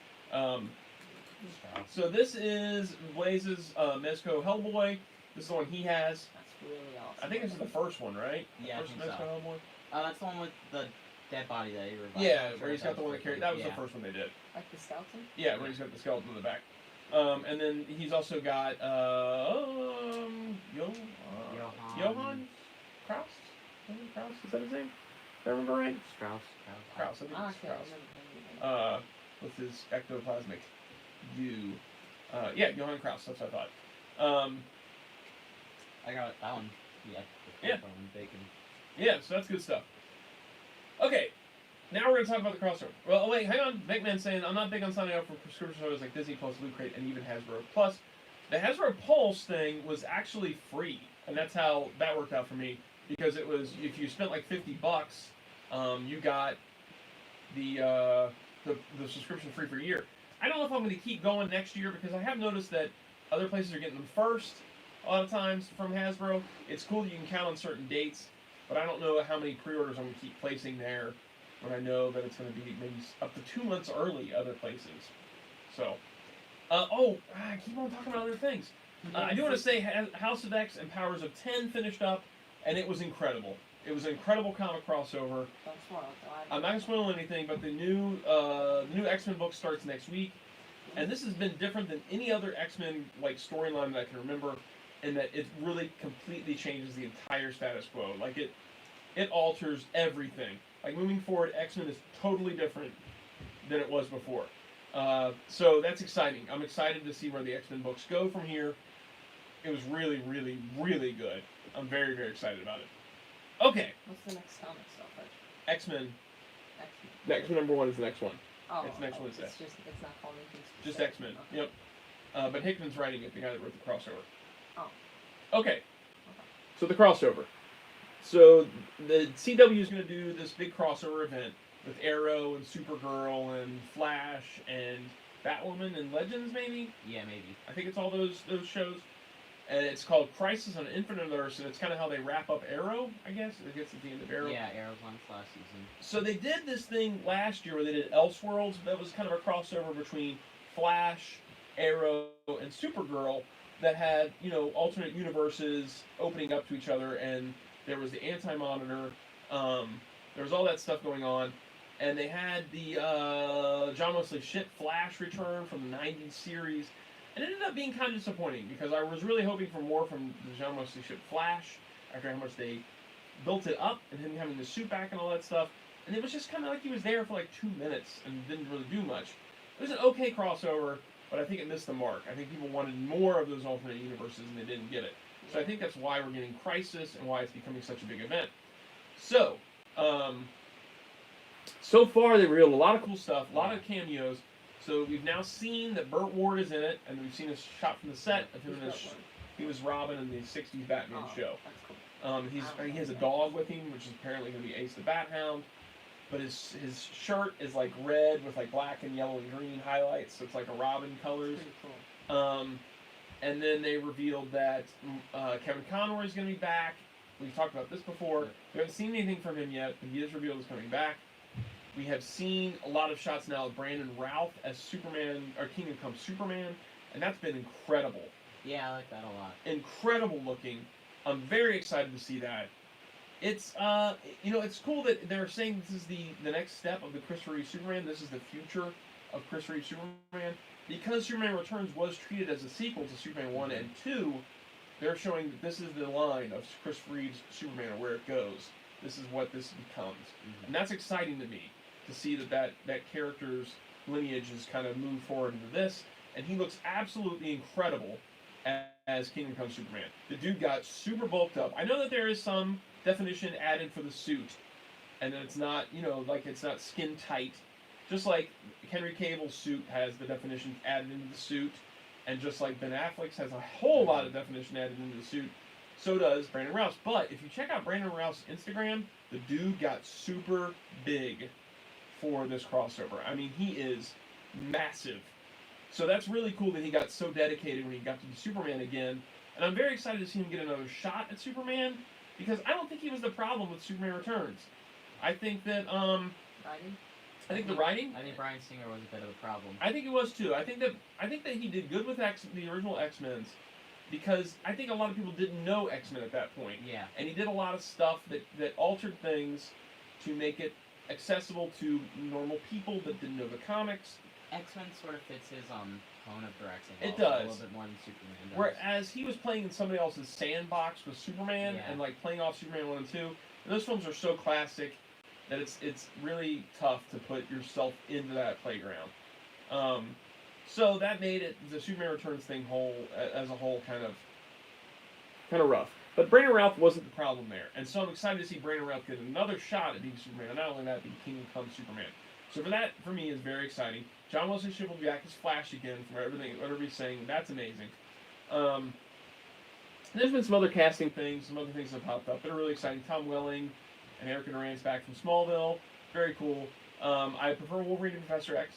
Speaker 1: So this is Blaze's Mezco Hellboy. This is the one he has.
Speaker 2: That's really awesome.
Speaker 1: I think this is the first one, right?
Speaker 4: Yeah,
Speaker 1: First
Speaker 4: I think
Speaker 1: Mezco
Speaker 4: so.
Speaker 1: Hellboy?
Speaker 4: That's the one with the dead body that he revived.
Speaker 1: Yeah, where he's got the one that carried. That was
Speaker 4: yeah.
Speaker 1: the first one they did.
Speaker 2: Like the skeleton?
Speaker 1: Yeah, where he's got the skeleton in the back. And then he's also got Johann Kraus? Johann Kraus? Is that his name? Did I remember right?
Speaker 4: Kraus.
Speaker 1: Kraus, I think
Speaker 2: I
Speaker 1: it's
Speaker 2: can't
Speaker 1: Kraus.
Speaker 2: remember.
Speaker 1: With his ectoplasmic goo. Yeah, Johann Kraus, that's what I thought.
Speaker 4: I got that one. Yeah. From Bacon.
Speaker 1: Yeah, so that's good stuff. Okay, now we're going to talk about the crossover. Well, wait, hang on. Bankman's saying, I'm not big on signing up for prescription shows like Disney Plus, Loot Crate, and even Hasbro Plus. The Hasbro Pulse thing was actually free, and that's how that worked out for me. Because it was, if you spent like $50, you got the subscription free for a year. I don't know if I'm going to keep going next year, because I have noticed that other places are getting them first a lot of times from Hasbro. It's cool that you can count on certain dates, but I don't know how many pre-orders I'm going to keep placing there when I know that it's going to be maybe up to 2 months early other places. So, I keep on talking about other things. I do want to say House of X and Powers of 10 finished up, and it was incredible. It was an incredible comic crossover.
Speaker 2: Don't spoil it,
Speaker 1: I'm not going to spoil anything, but the new X-Men book starts next week, and this has been different than any other X-Men like storyline that I can remember, in that it really completely changes the entire status quo. Like it alters everything. Like moving forward, X-Men is totally different than it was before. So that's exciting. I'm excited to see where the X-Men books go from here. It was really, really, really good. I'm very, very excited about it. Okay.
Speaker 2: What's the next comic stuff?
Speaker 1: X-Men.
Speaker 2: X-Men.
Speaker 1: X-Men #1 is the next one.
Speaker 2: Oh,
Speaker 1: It's next Wednesday.
Speaker 2: It's not called anything
Speaker 1: Just
Speaker 2: specific.
Speaker 1: X-Men.
Speaker 2: Okay.
Speaker 1: Yep. But Hickman's writing it, the guy that wrote the crossover.
Speaker 2: Oh.
Speaker 1: Okay. So the crossover. So the CW is going to do this big crossover event with Arrow and Supergirl and Flash and Batwoman and Legends, maybe?
Speaker 4: Yeah, maybe.
Speaker 1: I think it's all those shows. And it's called Crisis on Infinite Earths, and it's kind of how they wrap up Arrow, I guess. It gets at the end of Arrow.
Speaker 4: Yeah, Arrow's on its last season.
Speaker 1: So they did this thing last year where they did Elseworlds. That was kind of a crossover between Flash, Arrow, and Supergirl that had, alternate universes opening up to each other, and there was the Anti-Monitor. There was all that stuff going on. And they had the John Wesley Shipp Flash return from the 90s series. And it ended up being kind of disappointing because I was really hoping for more from the John Wesley Shipp Flash after how much they built it up and him having the suit back and all that stuff. And it was just kind of like he was there for like 2 minutes and didn't really do much. It was an okay crossover, but I think it missed the mark. I think people wanted more of those alternate universes and they didn't get it. So I think that's why we're getting Crisis and why it's becoming such a big event. So, so far they revealed a lot of cool stuff, a lot of cameos. So we've now seen that Burt Ward is in it, and we've seen a shot from the set of him in he was Robin in the 60s Batman show.
Speaker 2: That's cool.
Speaker 1: He has a dog with him, which is apparently going to be Ace the Bat Hound. But his shirt is like red with like black and yellow and green highlights, so it's like a Robin colors.
Speaker 2: Cool.
Speaker 1: And then they revealed that Kevin Conroy is going to be back. We've talked about this before. We haven't seen anything from him yet, but he is revealed as coming back. We have seen a lot of shots now of Brandon Routh as Superman, or Kingdom Come Superman, and that's been incredible.
Speaker 4: Yeah, I like that a lot.
Speaker 1: Incredible looking. I'm very excited to see that. It's it's cool that they're saying this is the next step of the Christopher Reeve Superman. This is the future of Christopher Reeve Superman. Because Superman Returns was treated as a sequel to Superman 1 and 2, they're showing that this is the line of Christopher Reeve's Superman, or where it goes. This is what this becomes.
Speaker 4: Mm-hmm.
Speaker 1: And that's exciting to me, to see that character's lineage is kind of moved forward into this. And he looks absolutely incredible as Kingdom Come Superman. The dude got super bulked up. I know that there is some definition added for the suit, and that it's not, it's not skin tight. Just like Henry Cable's suit has the definition added into the suit, and just like Ben Affleck's has a whole lot of definition added into the suit, so does Brandon Routh. But if you check out Brandon Routh's Instagram, the dude got super big for this crossover. I mean, he is massive. So that's really cool that he got so dedicated when he got to be Superman again. And I'm very excited to see him get another shot at Superman, because I don't think he was the problem with Superman Returns. I think that,
Speaker 2: Writing?
Speaker 1: the writing.
Speaker 4: I think Bryan Singer was a bit of a problem.
Speaker 1: I think he was too. I think that he did good with the original X-Men's, because I think a lot of people didn't know X-Men at that point.
Speaker 4: Yeah.
Speaker 1: And he did a lot of stuff that altered things to make it accessible to normal people that didn't know the comics.
Speaker 4: X-Men sort of fits his tone of directing.
Speaker 1: It
Speaker 4: also
Speaker 1: does.
Speaker 4: A little bit more than Superman does.
Speaker 1: Whereas he was playing in somebody else's sandbox with Superman,
Speaker 4: Yeah.
Speaker 1: and like playing off Superman 1 and 2. And those films are so classic that it's really tough to put yourself into that playground. So that made it, the Superman Returns thing as a whole kind of rough. But Brandon Routh wasn't the problem there. And so I'm excited to see Brandon Routh get another shot at being Superman, and not only that, being Kingdom Come Superman. So for me, is very exciting. John Wesley Shipp will be back as Flash again, from everything everybody's saying. That's amazing. There's been some other casting things, some other things that have popped up that are really exciting. Tom Welling and Erica Durant's back from Smallville. Very cool. I prefer Wolverine to Professor X.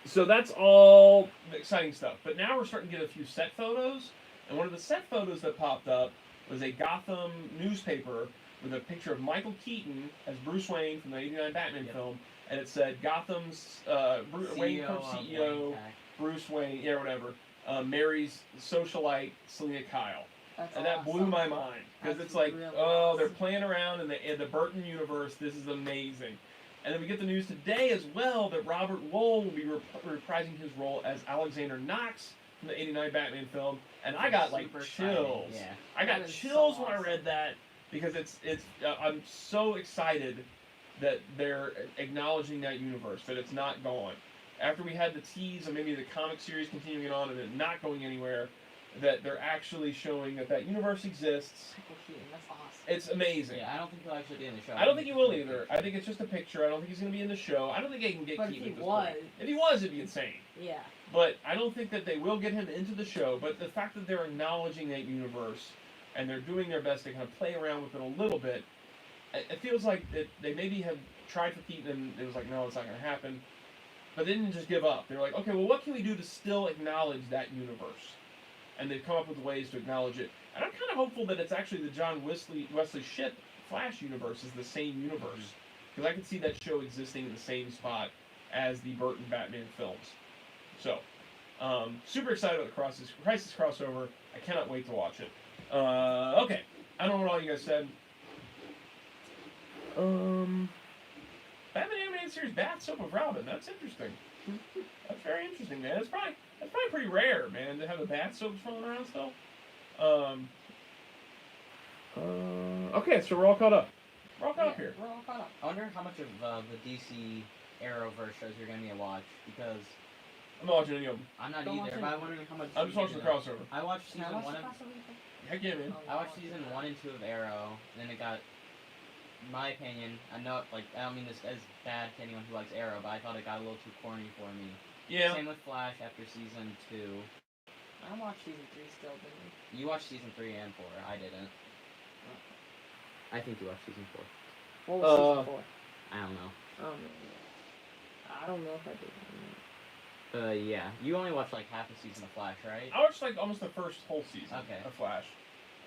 Speaker 1: So that's all exciting stuff. But now we're starting to get a few set photos. And one of the set photos that popped up was a Gotham newspaper with a picture of Michael Keaton as Bruce Wayne from the '89 Batman film. And it said Gotham's Wayne Corp CEO, Bruce Wayne, whatever, marries socialite Selena Kyle.
Speaker 2: That's
Speaker 1: and that
Speaker 2: awesome.
Speaker 1: blew my mind. Because it's like,
Speaker 2: really
Speaker 1: oh, they're
Speaker 2: awesome.
Speaker 1: playing around in the Burton universe. This is amazing. And then we get the news today as well that Robert Lowell will be reprising his role as Alexander Knox from the '89 Batman film. And I got like chills.
Speaker 4: Yeah.
Speaker 1: I got
Speaker 2: That is
Speaker 1: chills
Speaker 2: so
Speaker 1: when I read that, because it's I'm so excited that they're acknowledging that universe, that it's not gone. After we had the tease of maybe the comic series continuing on and it not going anywhere, that they're actually showing that universe exists.
Speaker 2: Michael Keaton, that's awesome.
Speaker 1: It's amazing.
Speaker 4: Yeah, I don't think he'll actually be in the show.
Speaker 1: I don't think he will either. I think it's just a picture. I don't think he's going to be in the show. I don't think they can get
Speaker 2: But
Speaker 1: Keaton
Speaker 2: if
Speaker 1: at
Speaker 2: he
Speaker 1: this
Speaker 2: was,
Speaker 1: point. If he was, it'd be insane.
Speaker 2: yeah.
Speaker 1: But I don't think that they will get him into the show. But the fact that they're acknowledging that universe and they're doing their best to kind of play around with it a little bit, it feels like that they maybe have tried for Keaton and it was like, no, it's not going to happen. But they didn't just give up. They were like, okay, well, what can we do to still acknowledge that universe? And they've come up with ways to acknowledge it. And I'm kind of hopeful that it's actually the John Wesley Shipp Flash universe is the same universe. Because I can see that show existing in the same spot as the Burton Batman films. So, super excited about the Crisis crossover. I cannot wait to watch it. Okay. I don't know what all you guys said. Batman animated series Bath Soap of Robin. That's interesting. That's very interesting, man. That's probably pretty rare, man, to have the bath soaps rolling around still. Okay, so we're all caught up. We're all caught up
Speaker 2: Yeah,
Speaker 1: here.
Speaker 2: We're all caught up.
Speaker 4: I wonder how much of the DC Arrowverse shows you're gonna be to watch because
Speaker 1: I'm not watching any of them.
Speaker 4: I'm not
Speaker 2: Don't watch
Speaker 4: either.
Speaker 2: any
Speaker 4: But
Speaker 2: of
Speaker 4: I'm wondering how much.
Speaker 1: I'm just watching the crossover.
Speaker 4: I watched
Speaker 2: Can I
Speaker 4: season
Speaker 2: watch
Speaker 4: one
Speaker 2: the
Speaker 4: of.
Speaker 2: crossover thing?
Speaker 1: Heck yeah, man.
Speaker 2: Oh,
Speaker 4: I watched season 1 and 2 of Arrow, and then it got. In my opinion, I know, like, I don't mean this as bad to anyone who likes Arrow, but I thought it got a little too corny for me.
Speaker 1: Yeah.
Speaker 4: Same with Flash after season 2.
Speaker 2: I watched season 3 still, didn't
Speaker 4: You watched season 3 and 4. I didn't. I think you watched season 4.
Speaker 2: What was season 4?
Speaker 4: I don't know.
Speaker 2: I don't know if I did.
Speaker 4: Yeah. You only watched like half a season of Flash, right?
Speaker 1: I watched like almost the first whole season
Speaker 4: Okay.
Speaker 1: of Flash.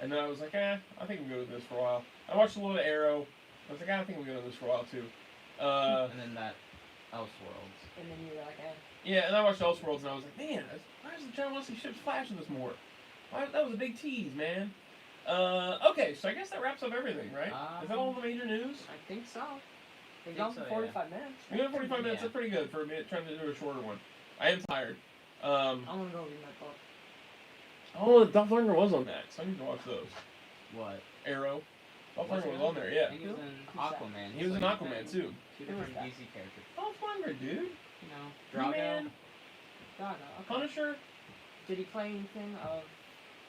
Speaker 1: And then I was like, I think we can go with this for a while. I watched a little of Arrow. I was like, I think we can go with this for a while too.
Speaker 4: And then that Elseworlds.
Speaker 2: And then you were like,
Speaker 1: Yeah, and I watched Elseworlds and I was like, man, why doesn't John Wesley Ships Flash in this more? That was a big tease, man. Okay, so I guess that wraps up everything, right? Is that all the major news?
Speaker 2: I think so. We've
Speaker 4: Think
Speaker 2: gone for
Speaker 4: so,
Speaker 2: 45 minutes.
Speaker 1: We got 45 minutes.
Speaker 4: Yeah.
Speaker 1: That's pretty good for a minute trying to do a shorter one. I am tired.
Speaker 2: I want to go read my book.
Speaker 1: Oh, Dolph Lundgren was on that, so I need to watch those.
Speaker 4: What?
Speaker 1: Arrow. Dolph
Speaker 4: Was he
Speaker 1: Lundgren was on there, yeah.
Speaker 4: And he was in
Speaker 2: Who's that?
Speaker 4: Aquaman.
Speaker 1: He was in
Speaker 4: like
Speaker 1: Aquaman too.
Speaker 4: Two
Speaker 2: Who was
Speaker 4: different
Speaker 2: that?
Speaker 4: DC characters.
Speaker 1: Dolph Lundgren, dude.
Speaker 4: You know, Drago.
Speaker 1: He-Man,
Speaker 2: God, okay.
Speaker 1: Punisher.
Speaker 2: Did he play anything of,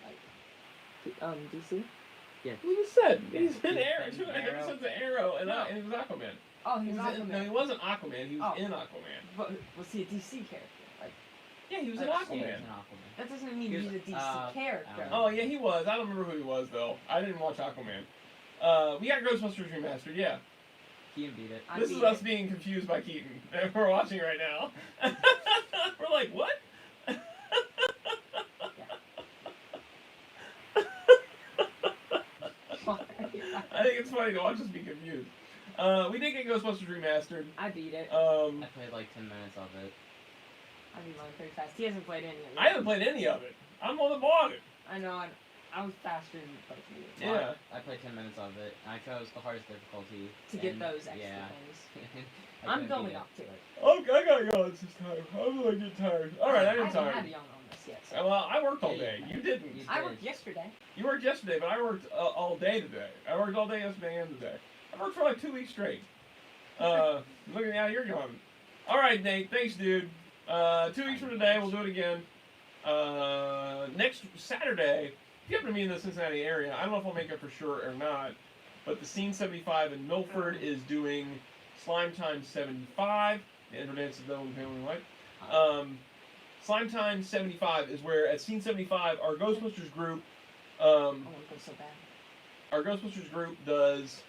Speaker 2: like, DC?
Speaker 4: Yeah.
Speaker 1: What you said? He's in
Speaker 4: He's
Speaker 1: Arrow.
Speaker 4: been
Speaker 1: 2
Speaker 4: in Arrow.
Speaker 1: episodes of Arrow, and,
Speaker 2: No.
Speaker 1: and he was Aquaman.
Speaker 2: Oh, he's not.
Speaker 1: No, he wasn't Aquaman. He was
Speaker 2: Oh.
Speaker 1: in Aquaman.
Speaker 2: But was he a DC character? Like,
Speaker 1: Yeah, he was in
Speaker 2: Like,
Speaker 4: Yeah, he was
Speaker 1: Aquaman.
Speaker 4: in Aquaman.
Speaker 2: that doesn't mean
Speaker 4: He was,
Speaker 2: he's a DC
Speaker 4: I
Speaker 2: character.
Speaker 4: don't know.
Speaker 1: Oh yeah, he was. I don't remember who he was though. I didn't watch Aquaman. We got Ghostbusters remastered. Yeah,
Speaker 4: Keaton beat it.
Speaker 2: I
Speaker 1: this is
Speaker 2: beat
Speaker 1: us
Speaker 2: it.
Speaker 1: being confused by Keaton. We're watching right now. We're like, what? I think it's funny to watch us be confused. We did get Ghostbusters remastered.
Speaker 2: I beat it.
Speaker 4: I played like 10 minutes of it.
Speaker 2: I beat mine pretty fast. He hasn't played any of it.
Speaker 1: I haven't played any of it. I'm the one that bought it.
Speaker 2: I know. I was faster than both of you.
Speaker 1: Yeah.
Speaker 4: I played 10 minutes of it. I chose the hardest difficulty.
Speaker 2: To get
Speaker 4: and-
Speaker 2: those extra
Speaker 4: yeah.
Speaker 2: things.
Speaker 4: I
Speaker 2: I'm
Speaker 4: couldn't
Speaker 2: building
Speaker 4: beat it.
Speaker 2: up to it.
Speaker 1: Okay, I gotta go. It's just time. I'm like getting tired. All right, I am
Speaker 2: haven't
Speaker 1: tired.
Speaker 2: had Young on this yet. So.
Speaker 1: Well, I worked all day. You didn't.
Speaker 4: You
Speaker 2: I
Speaker 4: did.
Speaker 2: worked yesterday.
Speaker 1: You worked yesterday, but I worked all day today. I worked all day yesterday and today. I worked for like 2 weeks straight. Look at how you're going. All right, Nate. Thanks, dude. 2 weeks from today, we'll do it again. Next Saturday, if you happen to be in the Cincinnati area, I don't know if I'll make it for sure or not, but the Scene 75 in Milford is doing Slime Time 75. The Ender Dance of the Family Life. Slime Time 75 is where at Scene 75, our Ghostbusters group,
Speaker 2: I want to go so bad.
Speaker 1: our Ghostbusters group does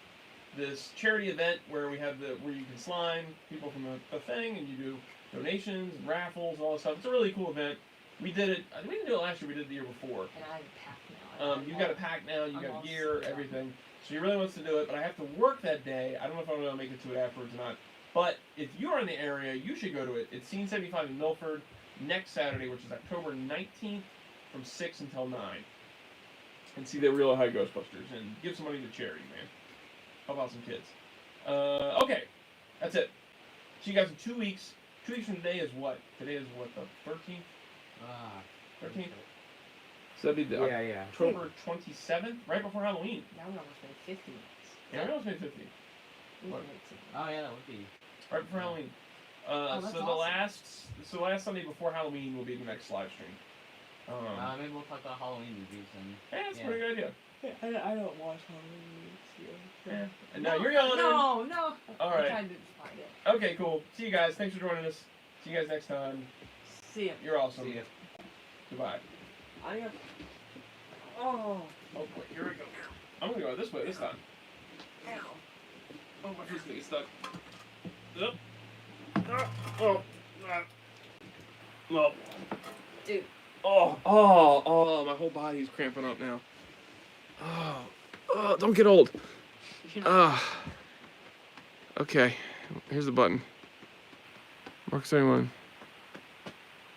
Speaker 1: this charity event where we have where you can slime people from the thing, and you do donations and raffles and all that stuff. It's a really cool event. We did it. We didn't do it last year. We did it the year before.
Speaker 2: And I have a pack now.
Speaker 1: You got a pack now. You
Speaker 2: I'm
Speaker 1: got
Speaker 2: all
Speaker 1: gear,
Speaker 2: set.
Speaker 1: everything. So he really wants to do it, but I have to work that day. I don't know if I'm going to make it to it afterwards or not. But if you're in the area, you should go to it. It's Scene 75 in Milford next Saturday, which is October 19th from 6 until 9. And see the real high Ghostbusters and give some money to charity, man. Help out some kids. Okay, that's it. See you guys in 2 weeks. 2 weeks from today is what? Today is what, the 13th? 13th? So that'd be the
Speaker 4: Yeah.
Speaker 1: October 27th, right before Halloween.
Speaker 2: Now we almost made 50 minutes.
Speaker 1: Yeah, we almost made 50.
Speaker 2: We
Speaker 1: What?
Speaker 2: can make 60.
Speaker 4: Oh yeah, that would be.
Speaker 1: Right before Halloween.
Speaker 2: that's
Speaker 1: So the
Speaker 2: awesome.
Speaker 1: last Sunday before Halloween will be the next live stream.
Speaker 4: Maybe we'll talk about Halloween movies and.
Speaker 1: Hey, that's
Speaker 4: yeah.
Speaker 1: a pretty good idea.
Speaker 2: I don't watch Halloween.
Speaker 1: Yeah. And now you're yelling.
Speaker 2: No.
Speaker 1: All
Speaker 2: I'm
Speaker 1: right.
Speaker 2: trying to find it.
Speaker 1: Okay, cool. See you guys. Thanks for joining us. See you guys next time.
Speaker 2: See ya.
Speaker 1: You're awesome.
Speaker 4: See ya.
Speaker 1: Goodbye.
Speaker 2: Oh.
Speaker 1: Oh, wait, here we go. I'm gonna go this way this time.
Speaker 2: Ow.
Speaker 1: Oh, my foot's gonna get stuck. Yep. No.
Speaker 2: Dude.
Speaker 1: Oh, my whole body's cramping up now. Oh, don't get old. Okay, here's the button. Mark 71.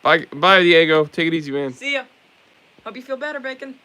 Speaker 1: Bye, Diego. Take it easy, man.
Speaker 2: See ya. Hope you feel better, Bacon.